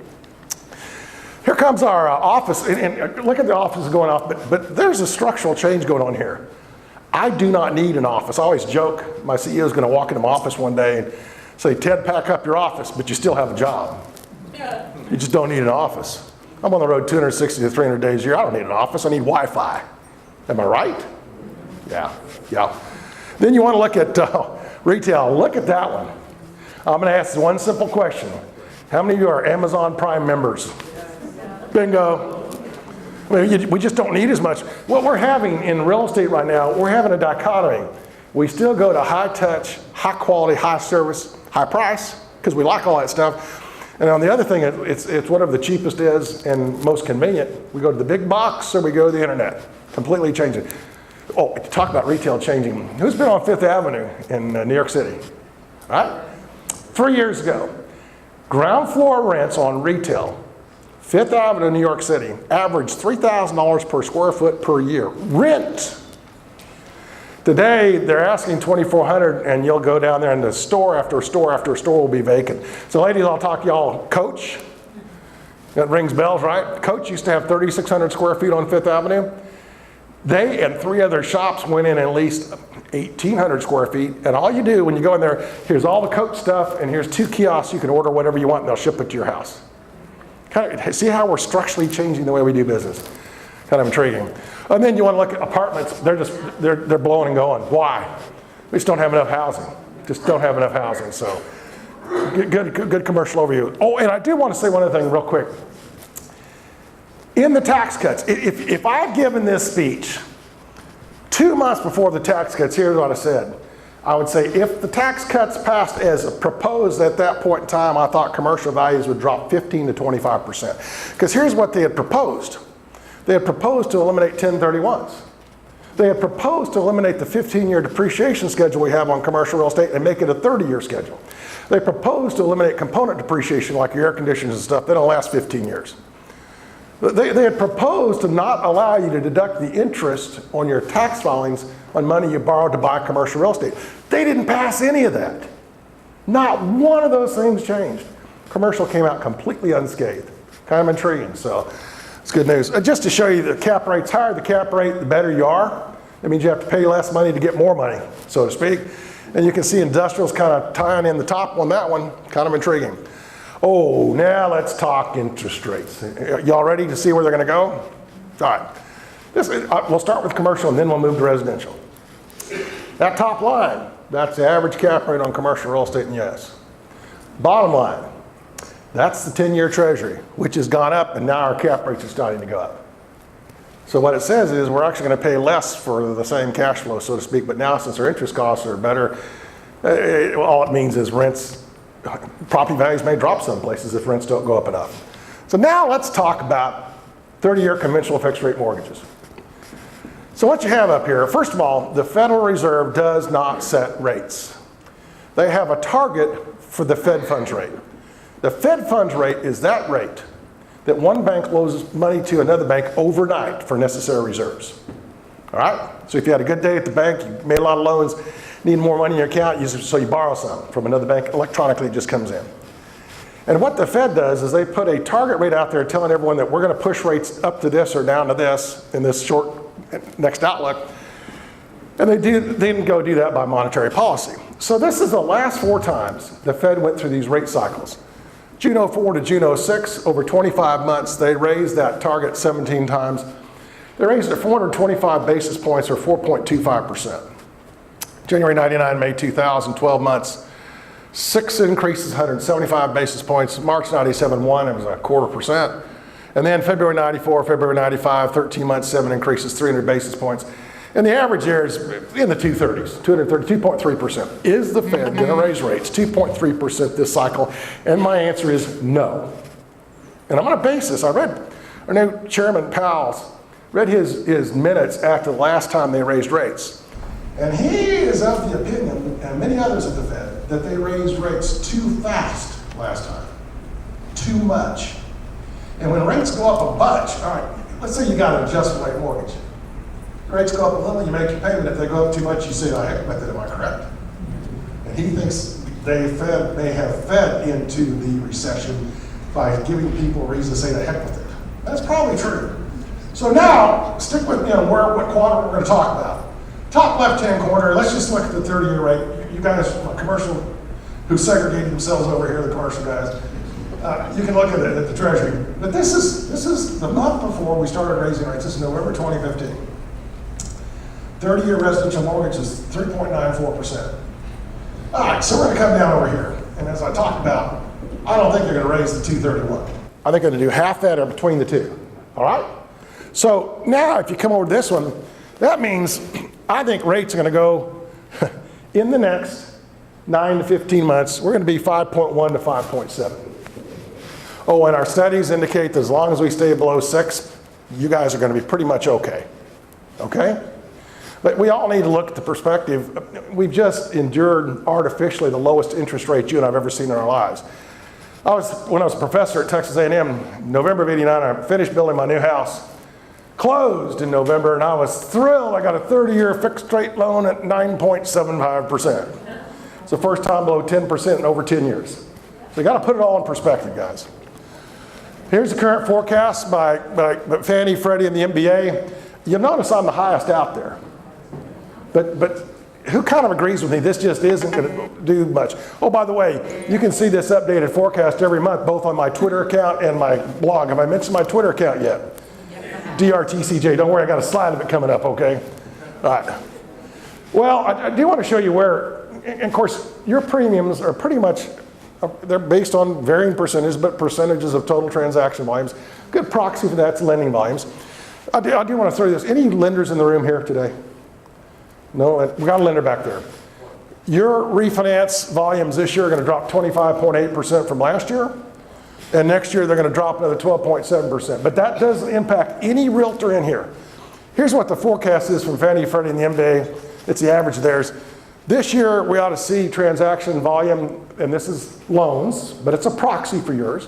Here comes our office, and look at the offices going off, but there's a structural change going on here. I do not need an office. I always joke, my CEO is going to walk into my office one day and say, Ted, pack up your office, but you still have a job. You just don't need an office. I'm on the road 260 to 300 days a year. I don't need an office. I need Wi-Fi. Am I right? Yeah. Then you want to look at retail. Look at that one. I'm going to ask one simple question. How many of you are Amazon Prime members? Bingo. I mean, we just don't need as much. What we're having in real estate right now, we're having a dichotomy. We still go to high touch, high quality, high service, high price, because we like all that stuff. And on the other thing, it's whatever the cheapest is and most convenient. We go to the big box or we go to the internet. Completely changing. Oh, talk about retail changing. Who's been on Fifth Avenue in New York City? All right? 3 years ago, ground floor rents on retail, Fifth Avenue, New York City, averaged $3,000 per square foot per year. Rent. Today, they're asking $2,400, and you'll go down there and the store after store after store will be vacant. So ladies, I'll talk to y'all Coach. That rings bells, right? Coach used to have 3,600 square feet on Fifth Avenue. They and 3 other shops went in at least 1,800 square feet. And all you do when you go in there, here's all the Coach stuff, and here's 2 kiosks. You can order whatever you want, and they'll ship it to your house. See how we're structurally changing the way we do business. Kind of intriguing. And then you want to look at apartments. They're blowing and going. Why? We just don't have enough housing. Just don't have enough housing. So good commercial overview. Oh, and I do want to say one other thing real quick. In the tax cuts, if I'd given this speech 2 months before the tax cuts, here's what I said. I would say if the tax cuts passed as proposed at that point in time, I thought commercial values would drop 15 to 25%. Because here's what they had proposed. They had proposed to eliminate 1031s. They had proposed to eliminate the 15-year depreciation schedule we have on commercial real estate and make it a 30-year schedule. They proposed to eliminate component depreciation like your air conditioners and stuff. That'll last 15 years. They had proposed to not allow you to deduct the interest on your tax filings on money you borrowed to buy commercial real estate. They didn't pass any of that. Not one of those things changed. Commercial came out completely unscathed. Kind of intriguing, so it's good news. Just to show you the cap rate's higher the cap rate, the better you are. That means you have to pay less money to get more money, so to speak. And you can see industrials kind of tying in the top on that one. Kind of intriguing. Oh, now let's talk interest rates. Y'all ready to see where they're going to go? All right. We'll start with commercial and then we'll move to residential. That top line, that's the average cap rate on commercial real estate in the U.S. Bottom line, that's the 10-year treasury, which has gone up and now our cap rates are starting to go up. So what it says is we're actually going to pay less for the same cash flow, so to speak, but now since our interest costs are better, all it means is property values may drop some places if rents don't go up enough. So now let's talk about 30-year conventional fixed rate mortgages. So what you have up here, first of all, the Federal Reserve does not set rates. they have a target for the Fed funds rate. The Fed funds rate is that rate that one bank loans money to another bank overnight for necessary reserves. All right? So if you had a good day at the bank, you made a lot of loans, need more money in your account, so you borrow some from another bank, electronically it just comes in. And what the Fed does is they put a target rate out there telling everyone that we're going to push rates up to this or down to this in this short next outlook. And they didn't go do that by monetary policy. So this is the last 4 times the Fed went through these rate cycles. June 04 to June 06, over 25 months, they raised that target 17 times. They raised it 425 basis points or 4.25%. January 99, May 2000, 12 months, 6 increases, 175 basis points. March 97, 1, it was 0.25%. And then February 94, February 95, 13 months, 7 increases, 300 basis points. And the average there is in the 230s, 2.3%. Is the Fed going to raise rates 2.3% this cycle? And my answer is no. And I'm going to base this. I read our new Chairman Powell, read his minutes after the last time they raised rates. And he is of the opinion, and many others at the Fed, that they raised rates too fast last time. Too much. And when rates go up a bunch, all right, let's say you got an adjustable rate mortgage. Rates go up a little, you make your payment. If they go up too much, you say, I heck with it, am I correct? And he thinks they have fed into the recession by giving people a reason to say, the heck with it. That's probably true. So now, stick with what quadrant we're going to talk about. Top left-hand corner, let's just look at the 30-year rate. You guys, commercial, who segregated themselves over here, the commercial guys, you can look at it at the Treasury. But this is the month before we started raising rates. This is November 2015. 30-year residential mortgage is 3.94%. All right, so we're going to come down over here. And as I talked about, I don't think they're going to raise the 231. I think they're going to do half that or between the two. All right? So now if you come over to this one, that means I think rates are going to go in the next 9 to 15 months, we're going to be 5.1 to 5.7. Oh, and our studies indicate that as long as we stay below 6, you guys are going to be pretty much okay. Okay? But we all need to look at the perspective. We've just endured artificially the lowest interest rate you and I've ever seen in our lives. When I was a professor at Texas A&M, November of '89, I finished building my new house. Closed in November, and I was thrilled. I got a 30-year fixed rate loan at 9.75%. It's the first time below 10% in over 10 years. So you got to put it all in perspective, guys. Here's the current forecast by Fannie, Freddie, and the MBA. You'll notice I'm the highest out there. But who kind of agrees with me? This just isn't going to do much. Oh, by the way, you can see this updated forecast every month, both on my Twitter account and my blog. Have I mentioned my Twitter account yet? DRTCJ. Don't worry, I got a slide of it coming up, okay? All right. Well, I do want to show you where, and of course, your premiums are pretty much, they're based on varying percentages, but percentages of total transaction volumes. Good proxy for that's lending volumes. I do want to throw this. Any lenders in the room here today? No, we got a lender back there. Your refinance volumes this year are going to drop 25.8% from last year. And next year they're going to drop another 12.7%. But that doesn't impact any realtor in here. Here's what the forecast is from Fannie, Freddie, and the MBA. It's the average of theirs. This year we ought to see transaction volume, and this is loans, but it's a proxy for yours,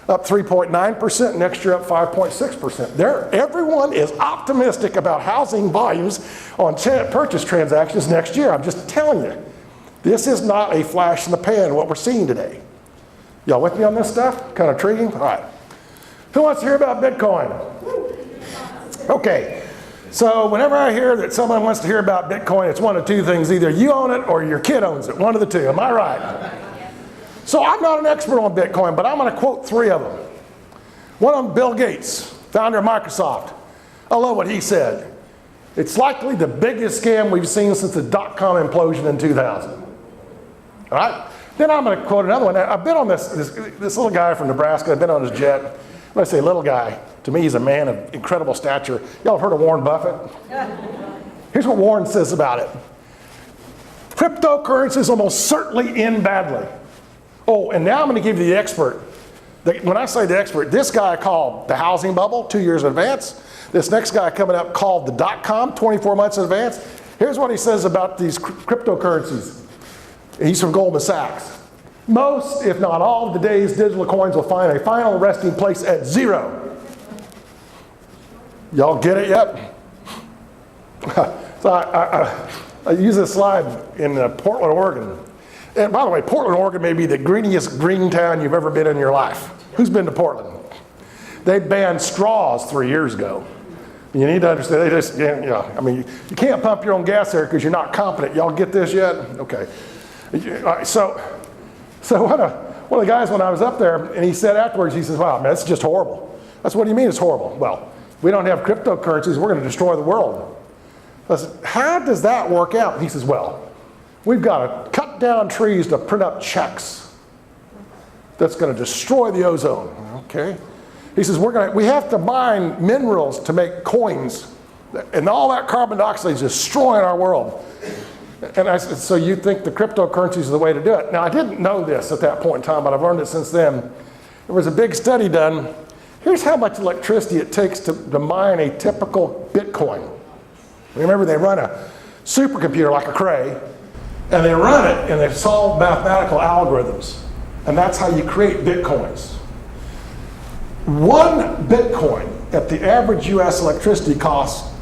up 3.9%, next year up 5.6%. Everyone is optimistic about housing volumes on purchase transactions next year. I'm just telling you, this is not a flash in the pan, what we're seeing today. Y'all with me on this stuff? Kind of intriguing? All right. Who wants to hear about Bitcoin? Okay. So whenever I hear that someone wants to hear about Bitcoin, it's one of two things. Either you own it or your kid owns it. One of the two. Am I right? So I'm not an expert on Bitcoin, but I'm going to quote 3 of them. One of them, Bill Gates, founder of Microsoft. I love what he said. It's likely the biggest scam we've seen since the dot-com implosion in 2000. All right? Then I'm going to quote another one. I've been on this little guy from Nebraska. I've been on his jet. When I say little guy, to me he's a man of incredible stature. Y'all have heard of Warren Buffett? Here's what Warren says about it. Cryptocurrency is almost certainly in badly. Oh, and now I'm going to give you the expert. When I say the expert, this guy called the housing bubble 2 years in advance. This next guy coming up called the dot-com 24 months in advance. Here's what he says about these cryptocurrencies. He's from Goldman Sachs. Most, if not all, of today's digital coins will find a final resting place at 0. Y'all get it yet? So I use this slide in Portland, Oregon. And by the way, Portland, Oregon may be the greeniest green town you've ever been in your life. Who's been to Portland? They banned straws 3 years ago. You need to understand, they just, I mean, you can't pump your own gas there because you're not competent. Y'all get this yet? Okay. So one of the guys, when I was up there, and he said afterwards, he says, wow, man, it's just horrible. That's what do you mean it's horrible? Well, we don't have cryptocurrencies, we're going to destroy the world. I said, how does that work out? And he says, well, we've got to cut down trees to print up checks. That's going to destroy the ozone. Okay. He says, we have to mine minerals to make coins. And all that carbon dioxide is destroying our world. And I said, so you think the cryptocurrencies is the way to do it? Now, I didn't know this at that point in time, but I've learned it since then. There was a big study done. Here's how much electricity it takes to mine a typical Bitcoin. Remember, they run a supercomputer like a Cray, and they run it, and they solve mathematical algorithms. And that's how you create Bitcoins. 1 Bitcoin at the average US electricity costs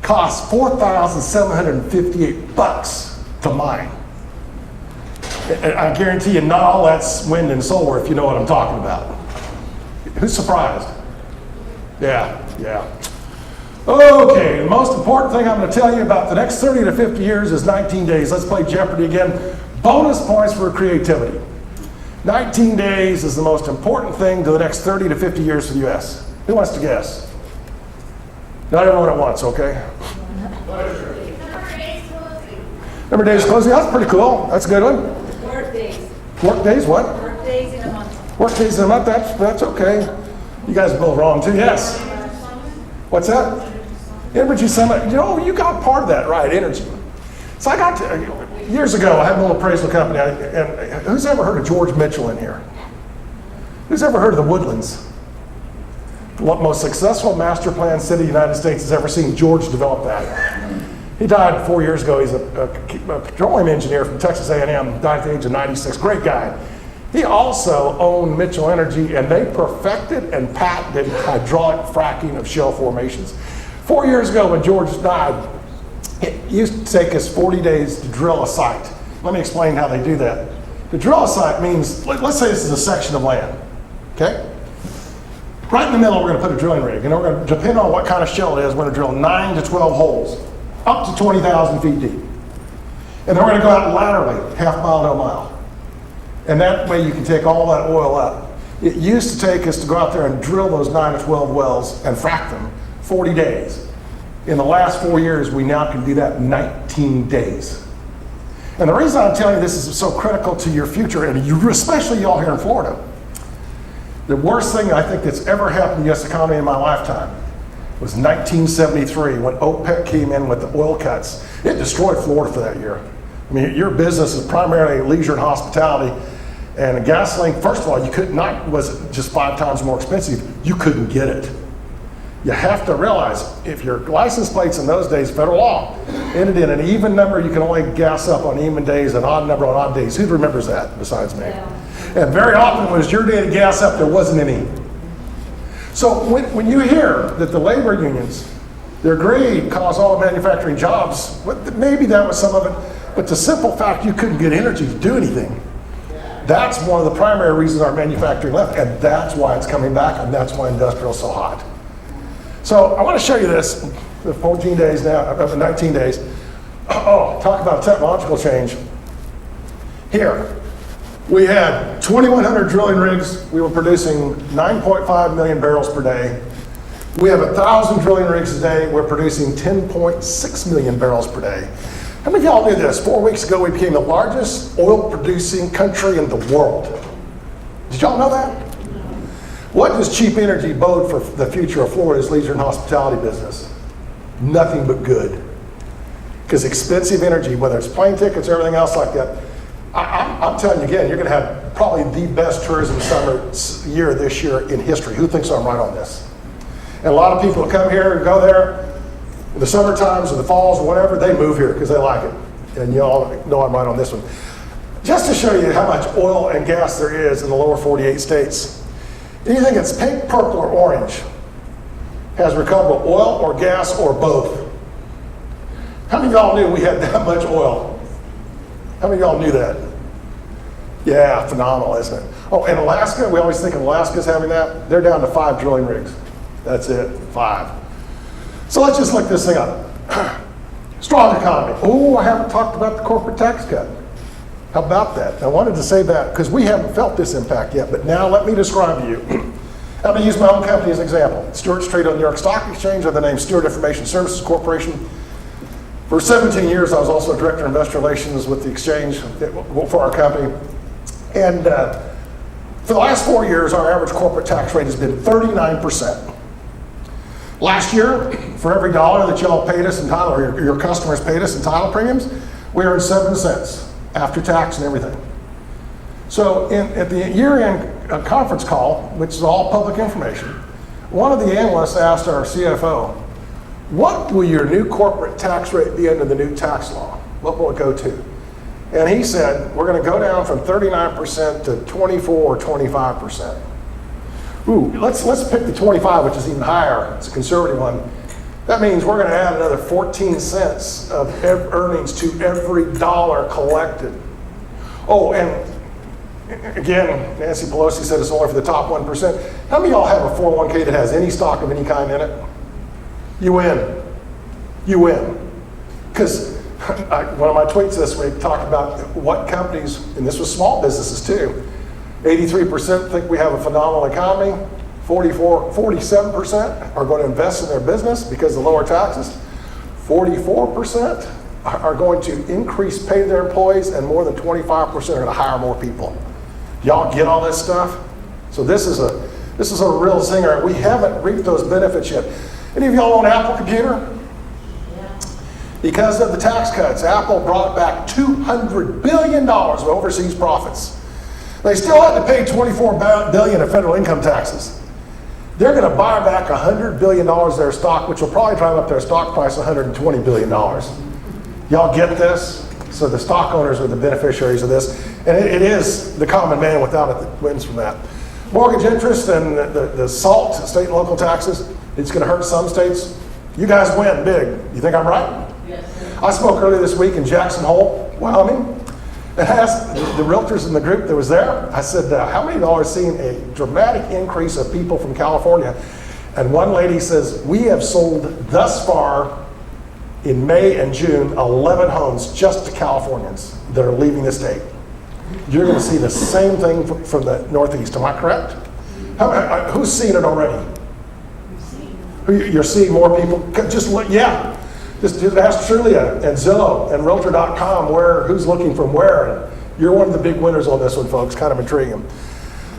$4,758 to mine. And I guarantee you not all that's wind and solar, if you know what I'm talking about. Who's surprised? Yeah. Okay, the most important thing I'm going to tell you about the next 30 to 50 years is 19 days. Let's play Jeopardy again. Bonus points for creativity. 19 days is the most important thing to the next 30 to 50 years for the U.S. Who wants to guess? Not everyone at once, okay? Number of days closing. That's pretty cool. That's a good one. Work days. Work days, what? Work days in a month. Work days in a month, that's okay. You guys are both wrong too, yes. What's that? Energy Summit. You got part of that, right, energy. So I got to, years ago, I had a little appraisal company, and who's ever heard of George Mitchell in here? Who's ever heard of the Woodlands? The most successful master plan city the United States has ever seen. George developed that. He died 4 years ago. He's a petroleum engineer from Texas A&M, died at the age of 96. Great guy. He also owned Mitchell Energy, and they perfected and patented hydraulic fracking of shale formations. 4 years ago, when George died, it used to take us 40 days to drill a site. Let me explain how they do that. To drill a site means, let's say this is a section of land, okay? Right in the middle, we're going to put a drilling rig, and we're going to, depending on what kind of shale it is, we're going to drill 9 to 12 holes, up to 20,000 feet deep. And then we're going to go out laterally, half mile to a mile. And that way you can take all that oil up. It used to take us to go out there and drill those 9 to 12 wells and frack them 40 days. In the last 4 years, we now can do that in 19 days. And the reason I'm telling you this is so critical to your future, and especially y'all here in Florida, the worst thing I think that's ever happened to the U.S. economy in my lifetime was 1973 when OPEC came in with the oil cuts. It destroyed Florida for that year. I mean, your business is primarily leisure and hospitality, and gasoline, first of all, was just 5 times more expensive. You couldn't get it. You have to realize, if your license plates in those days, federal law, ended in an even number, you can only gas up on even days, an odd number on odd days. Who remembers that besides me? Yeah. And very often when it was your day to gas up, there wasn't any. So when you hear that the labor unions, their greed caused all the manufacturing jobs, maybe that was some of it, but the simple fact you couldn't get energy to do anything, that's one of the primary reasons our manufacturing left, and that's why it's coming back, and that's why industrial is so hot. So I want to show you this, the 14 days now, 19 days. Oh, talk about technological change. Here, we had 2,100 drilling rigs. We were producing 9.5 million barrels per day. We have 1,000 drilling rigs a day. We're producing 10.6 million barrels per day. How many of y'all knew this? 4 weeks ago, we became the largest oil-producing country in the world. Did y'all know that? What does cheap energy bode for the future of Florida's leisure and hospitality business? Nothing but good. Because expensive energy, whether it's plane tickets or everything else like that, I'm telling you again, you're going to have probably the best tourism summer year this year in history. Who thinks I'm right on this? And a lot of people that come here and go there in the summer times or the falls or whatever, they move here because they like it. And you all know I'm right on this one. Just to show you how much oil and gas there is in the lower 48 states. Anything that's pink, purple, or orange has recoverable oil or gas or both. How many of y'all knew we had that much oil? How many of y'all knew that? Yeah, phenomenal, isn't it? Oh, and Alaska, we always think of Alaska's having that. They're down to 5 drilling rigs. That's it, 5. So let's just look this thing up. Strong economy. Oh, I haven't talked about the corporate tax cut. How about that? I wanted to say that because we haven't felt this impact yet, but now let me describe to you. I'm going to use my own company as an example. Stewart's trade on the New York Stock Exchange under the name Stewart Information Services Corporation. For 17 years, I was also Director of Investor Relations with the exchange for our company. And for the last 4 years, our average corporate tax rate has been 39%. Last year, for every dollar that y'all paid us in title, or your customers paid us in title premiums, we earned 7 cents after tax and everything. So at the year-end conference call, which is all public information, one of the analysts asked our CFO, what will your new corporate tax rate be under the new tax law? What will it go to? And he said, we're going to go down from 39% to 24 or 25%. Ooh, let's pick the 25, which is even higher. It's a conservative one. That means we're going to add another 14 cents of earnings to every dollar collected. Oh, and again, Nancy Pelosi said it's only for the top 1%. How many of y'all have a 401k that has any stock of any kind in it? You win. You win. Because one of my tweets this week talked about what companies, and this was small businesses too, 83% think we have a phenomenal economy. 47% are going to invest in their business because of lower taxes. 44% are going to increase pay to their employees, and more than 25% are going to hire more people. Y'all get all this stuff? So this is a real zinger. We haven't reaped those benefits yet. Any of y'all own an Apple computer? Because of the tax cuts, Apple brought back $200 billion of overseas profits. They still had to pay $24 billion of federal income taxes. They're going to buy back $100 billion of their stock, which will probably drive up their stock price $120 billion. Y'all get this? So the stock owners are the beneficiaries of this. And it is the common man without it that wins from that. Mortgage interest and the SALT, state and local taxes, it's going to hurt some states. You guys win big. You think I'm right? Yes. I spoke earlier this week in Jackson Hole, Wyoming. And I asked the realtors in the group that was there, I said, how many of y'all are seeing a dramatic increase of people from California? And one lady says, we have sold thus far in May and June 11 homes just to Californians that are leaving the state. You're going to see the same thing from the Northeast. Am I correct? Who's seen it already? You're seeing more people? Just look, yeah. Just ask Trulia and Zillow and Realtor.com who's looking from where. And you're one of the big winners on this one, folks. Kind of intriguing.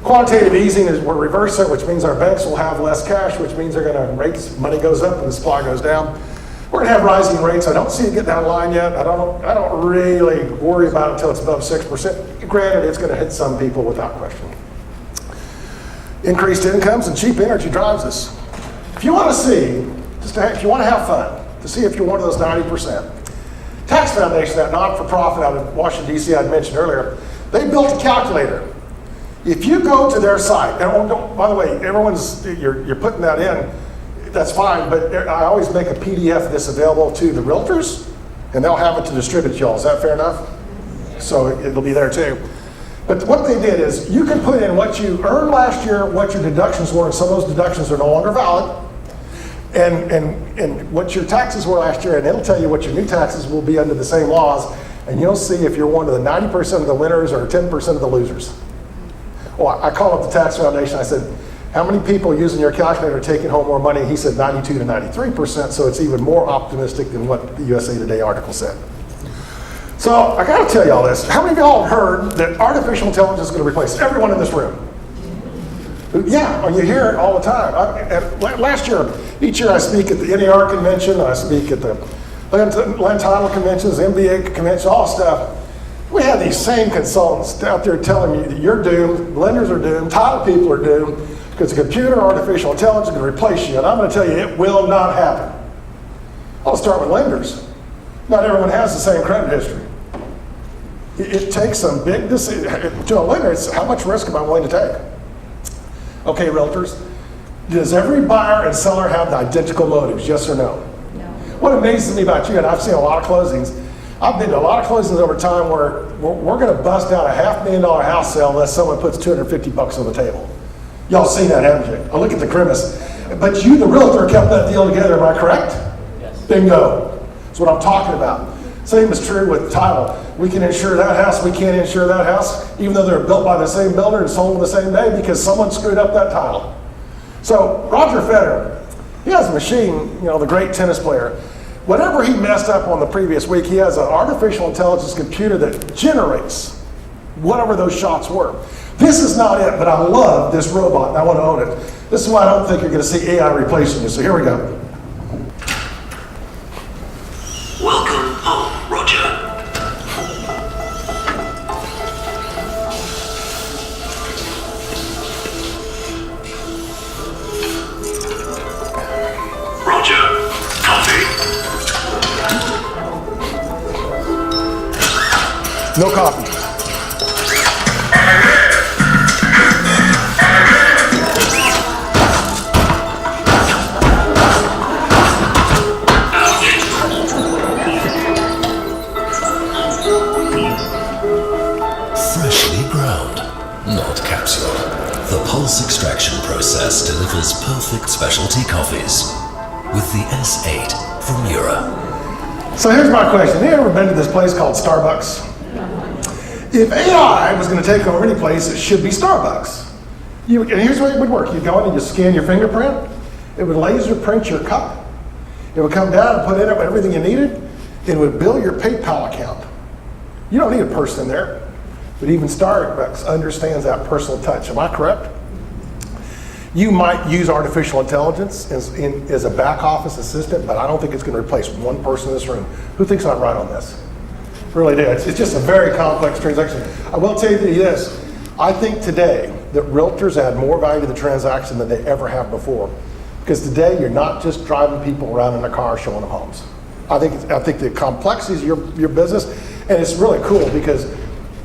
Quantitative easing is we're reversing, which means our banks will have less cash, which means they're going to rates, money goes up and the supply goes down. We're going to have rising rates. I don't see it getting out of line yet. I don't really worry about it until it's above 6%. Granted, it's going to hit some people without question. Increased incomes and cheap energy drives us. If you want to see, if you want to have fun, to see if you're one of those 90%. Tax Foundation, that not-for-profit out of Washington, D.C. I'd mentioned earlier, they built a calculator. If you go to their site, and by the way, you're putting that in, that's fine, but I always make a PDF of this available to the realtors, and they'll have it to distribute to y'all. Is that fair enough? So it'll be there too. But what they did is, you can put in what you earned last year, what your deductions were, and some of those deductions are no longer valid, and what your taxes were last year, and it'll tell you what your new taxes will be under the same laws, and you'll see if you're one of the 90% of the winners or 10% of the losers. Well, I called up the Tax Foundation, I said, how many people using your calculator are taking home more money? He said 92 to 93%, so it's even more optimistic than what the USA Today article said. So I gotta tell y'all this, how many of y'all have heard that artificial intelligence is gonna replace everyone in this room? Yeah, you hear it all the time. Last year, each year I speak at the NAR convention, I speak at the land title conventions, MBA conventions, all stuff. We have these same consultants out there telling you that you're doomed, lenders are doomed, title people are doomed, because the computer, artificial intelligence is going to replace you. And I'm going to tell you, it will not happen. I'll start with lenders. Not everyone has the same credit history. It takes some big decision. To a lender, it's how much risk am I willing to take? Okay, realtors, does every buyer and seller have the identical motives, yes or no? No. What amazes me about you, and I've seen a lot of closings, I've been to a lot of closings over time where we're going to bust out a $500,000 house sale unless someone puts $250 on the table. Y'all seen that, haven't you? I look at the grimace. But you, the realtor, kept that deal together, am I correct? Yes. Bingo. That's what I'm talking about. Same is true with title. We can insure that house, we can't insure that house, even though they're built by the same builder and sold on the same day because someone screwed up that title. So Roger Federer, he has a machine, the great tennis player. Whatever he messed up on the previous week, he has an artificial intelligence computer that generates whatever those shots were. This is not it, but I love this robot and I want to own it. This is why I don't think you're going to see AI replacing you. So here we go. Welcome home, Roger. Roger. Coffee? No coffee. Freshly ground, not capsule. The Pulse extraction process delivers perfect specialty coffees with the S8 from Mura. So here's my question. Have you ever been to this place called Starbucks? If AI was going to take over any place, it should be Starbucks. And here's the way it would work. You'd go in and you scan your fingerprint. It would laser print your cup. It would come down and put in everything you needed. It would bill your PayPal account. You don't need a person in there. But even Starbucks understands that personal touch. Am I correct? You might use artificial intelligence as a back office assistant, but I don't think it's going to replace one person in this room. Who thinks I'm right on this? Really do. It's just a very complex transaction. I will tell you this. I think today that realtors add more value to the transaction than they ever have before. Because today you're not just driving people around in a car showing them homes. I think the complexities of your business, and it's really cool because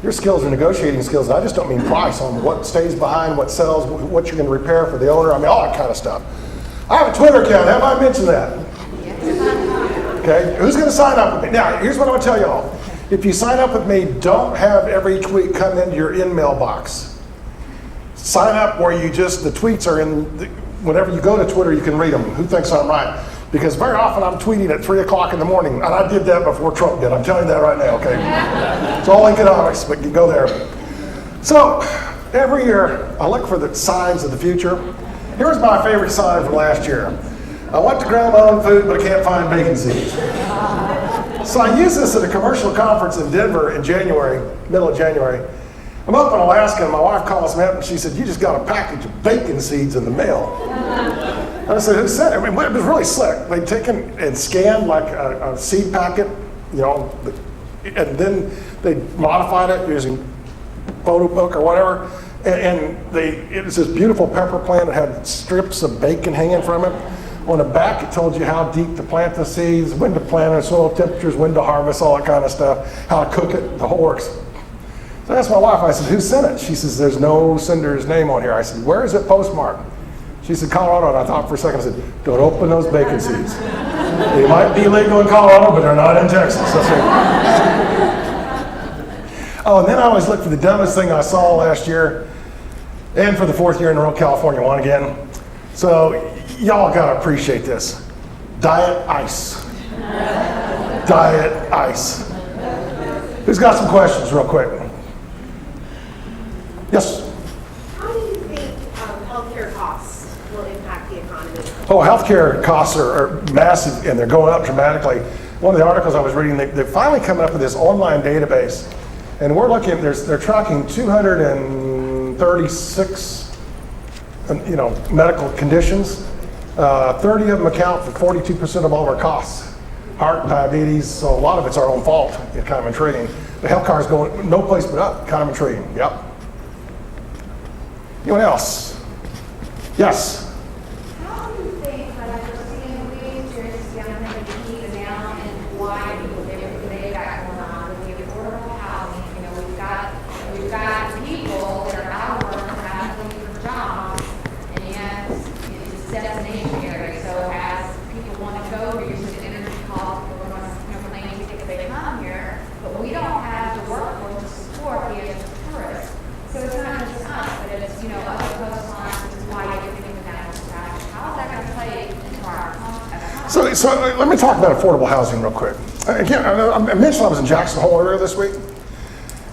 your skills are negotiating skills. And I just don't mean price on what stays behind, what sells, what you're going to repair for the owner. I mean, all that kind of stuff. I have a Twitter account. Have I mentioned that? Okay. Who's going to sign up with me? Now, here's what I'm going to tell y'all. If you sign up with me, don't have every tweet come into your in-mail box. Sign up where the tweets are whenever you go to Twitter, you can read them. Who thinks I'm right? Because very often I'm tweeting at 3 o'clock in the morning, and I did that before Trump did. I'm telling you that right now, okay? It's all economics, but you go there. So every year, I look for the signs of the future. Here's my favorite sign from last year. I want to grow my own food, but I can't find bacon seeds. So I used this at a commercial conference in Denver in January, middle of January. I'm up in Alaska, and my wife calls me up, and she said, "You just got a package of bacon seeds in the mail." And I said, "Who sent it?" I mean, it was really slick. They'd taken and scanned like a seed packet, and then they modified it using photo book or whatever. And it was this beautiful pepper plant that had strips of bacon hanging from it. On the back, it told you how deep to plant the seeds, when to plant it, soil temperatures, when to harvest, all that kind of stuff, how to cook it, the whole works. So I asked my wife, I said, "Who sent it?" She says, "There's no sender's name on here." I said, "Where is it postmarked?" She said, "Colorado." And I thought for a second, I said, "Don't open those bacon seeds. They might be legal in Colorado, but they're not in Texas." That's right. Oh, and then I always look for the dumbest thing I saw last year, and for the 4th year in a row, California won again. So y'all gotta appreciate this. Diet ice. Diet ice. Who's got some questions real quick? Yes? How do you think healthcare costs will impact the economy? Oh, healthcare costs are massive and they're going up dramatically. One of the articles I was reading, they're finally coming up with this online database, and we're looking. They're tracking 236, medical conditions. 30 of them account for 42% of all of our costs. Heart, diabetes, so a lot of it's our own fault in common trading. The health car is going no place but up, common trading. Yep. Anyone else? Yes. How do you think that after seeing ways to understand the heat down and why people live today that going on with the affordable housing, let me talk about affordable housing real quick. Again, I mentioned I was in Jackson Hole earlier this week.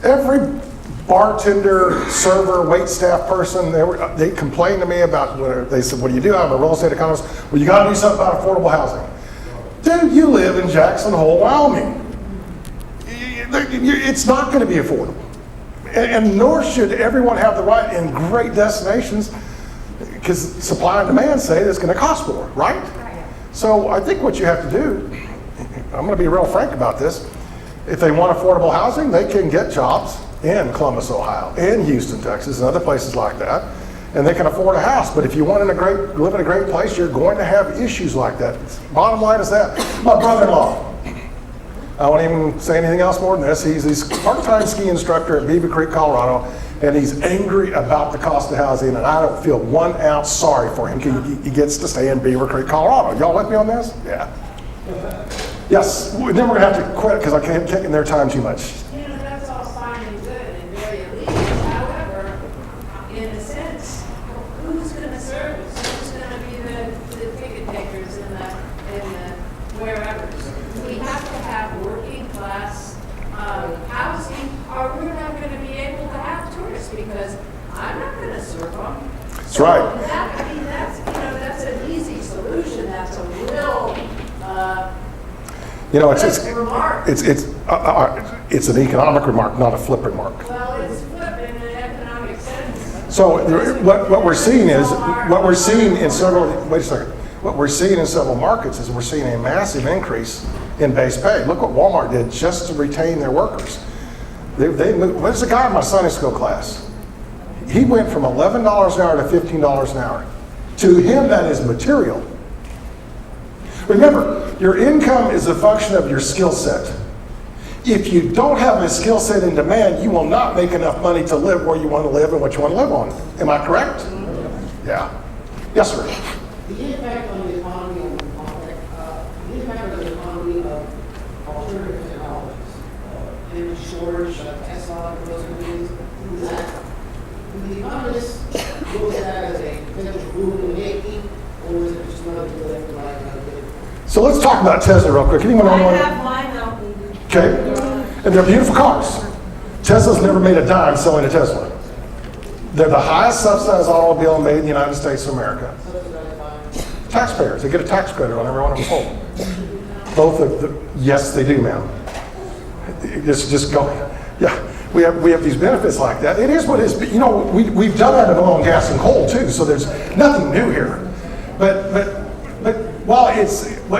Every bartender, server, wait staff person, they complained to me about they said, what do you do? I'm a real estate economist. Well, you got to do something about affordable housing. Dude, you live in Jackson Hole, Wyoming. It's not going to be affordable. And nor should everyone have the right in great destinations, because supply and demand say it's going to cost more, right? So I think what you have to do, I'm going to be real frank about this, if they want affordable housing, they can get jobs in Columbus, Ohio, in Houston, Texas, and other places like that, and they can afford a house. But if you want live in a great place, you're going to have issues like that. Bottom line is that. My brother-in-law, I won't even say anything else more than this. He's a part-time ski instructor at Beaver Creek, Colorado, and he's angry about the cost of housing, and I don't feel 1 ounce sorry for him. He gets to stay in Beaver Creek, Colorado. Y'all with me on this? Yeah. Yes, then we're gonna have to quit because I can't take in their time too much. You know, that's all fine and good and very elite. However, in a sense, who's gonna serve us? Who's gonna be the ticket takers in the wherever? We have to have working class housing, or we're not gonna be able to have tourists, because I'm not gonna serve them. That's right. That's an easy solution. That's a real, remark. It's an economic remark, not a flip remark. Well, it's flip in an economic sense. So what we're seeing in several, wait a second, what we're seeing in several markets is we're seeing a massive increase in base pay. Look what Walmart did just to retain their workers. They moved, there's a guy in my Sunday school class. He went from $11 an hour to $15 an hour. To him, that is material. Remember, your income is a function of your skill set. If you don't have a skill set in demand, you will not make enough money to live where you want to live and what you want to live on. Am I correct? Yeah. Yes, sir. The impact on the economy, the impact on the economy of alternative technologies, energy storage, Tesla, those kind of things, is that, do the economists look at that as a potential boom in the making, or is it just another blip like another blip? So let's talk about Tesla real quick. Anyone I know one? have mine out. Okay. And they're beautiful cars. Tesla's never made a dime selling a Tesla. They're the highest subsidized automobile made in the United States of America. Taxpayers, they get a tax credit on every one of them sold. Both of them, yes, they do, ma'am. Just go, yeah. We have these benefits like that. It is what it is. But, you know, we've done that in oil and gas and coal too, so there's nothing new here. But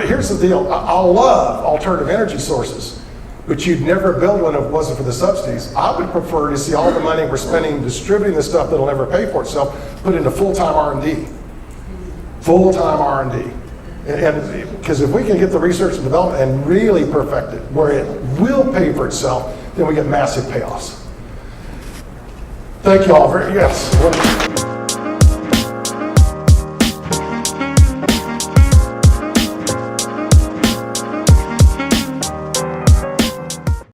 here's the deal. I love alternative energy sources, but you'd never build one if it wasn't for the subsidies. I would prefer to see all the money we're spending distributing the stuff that'll never pay for itself put into full-time R&D. Full-time R&D. And because if we can get the research and development and really perfect it where it will pay for itself, then we get massive payoffs. Thank you all very, yes.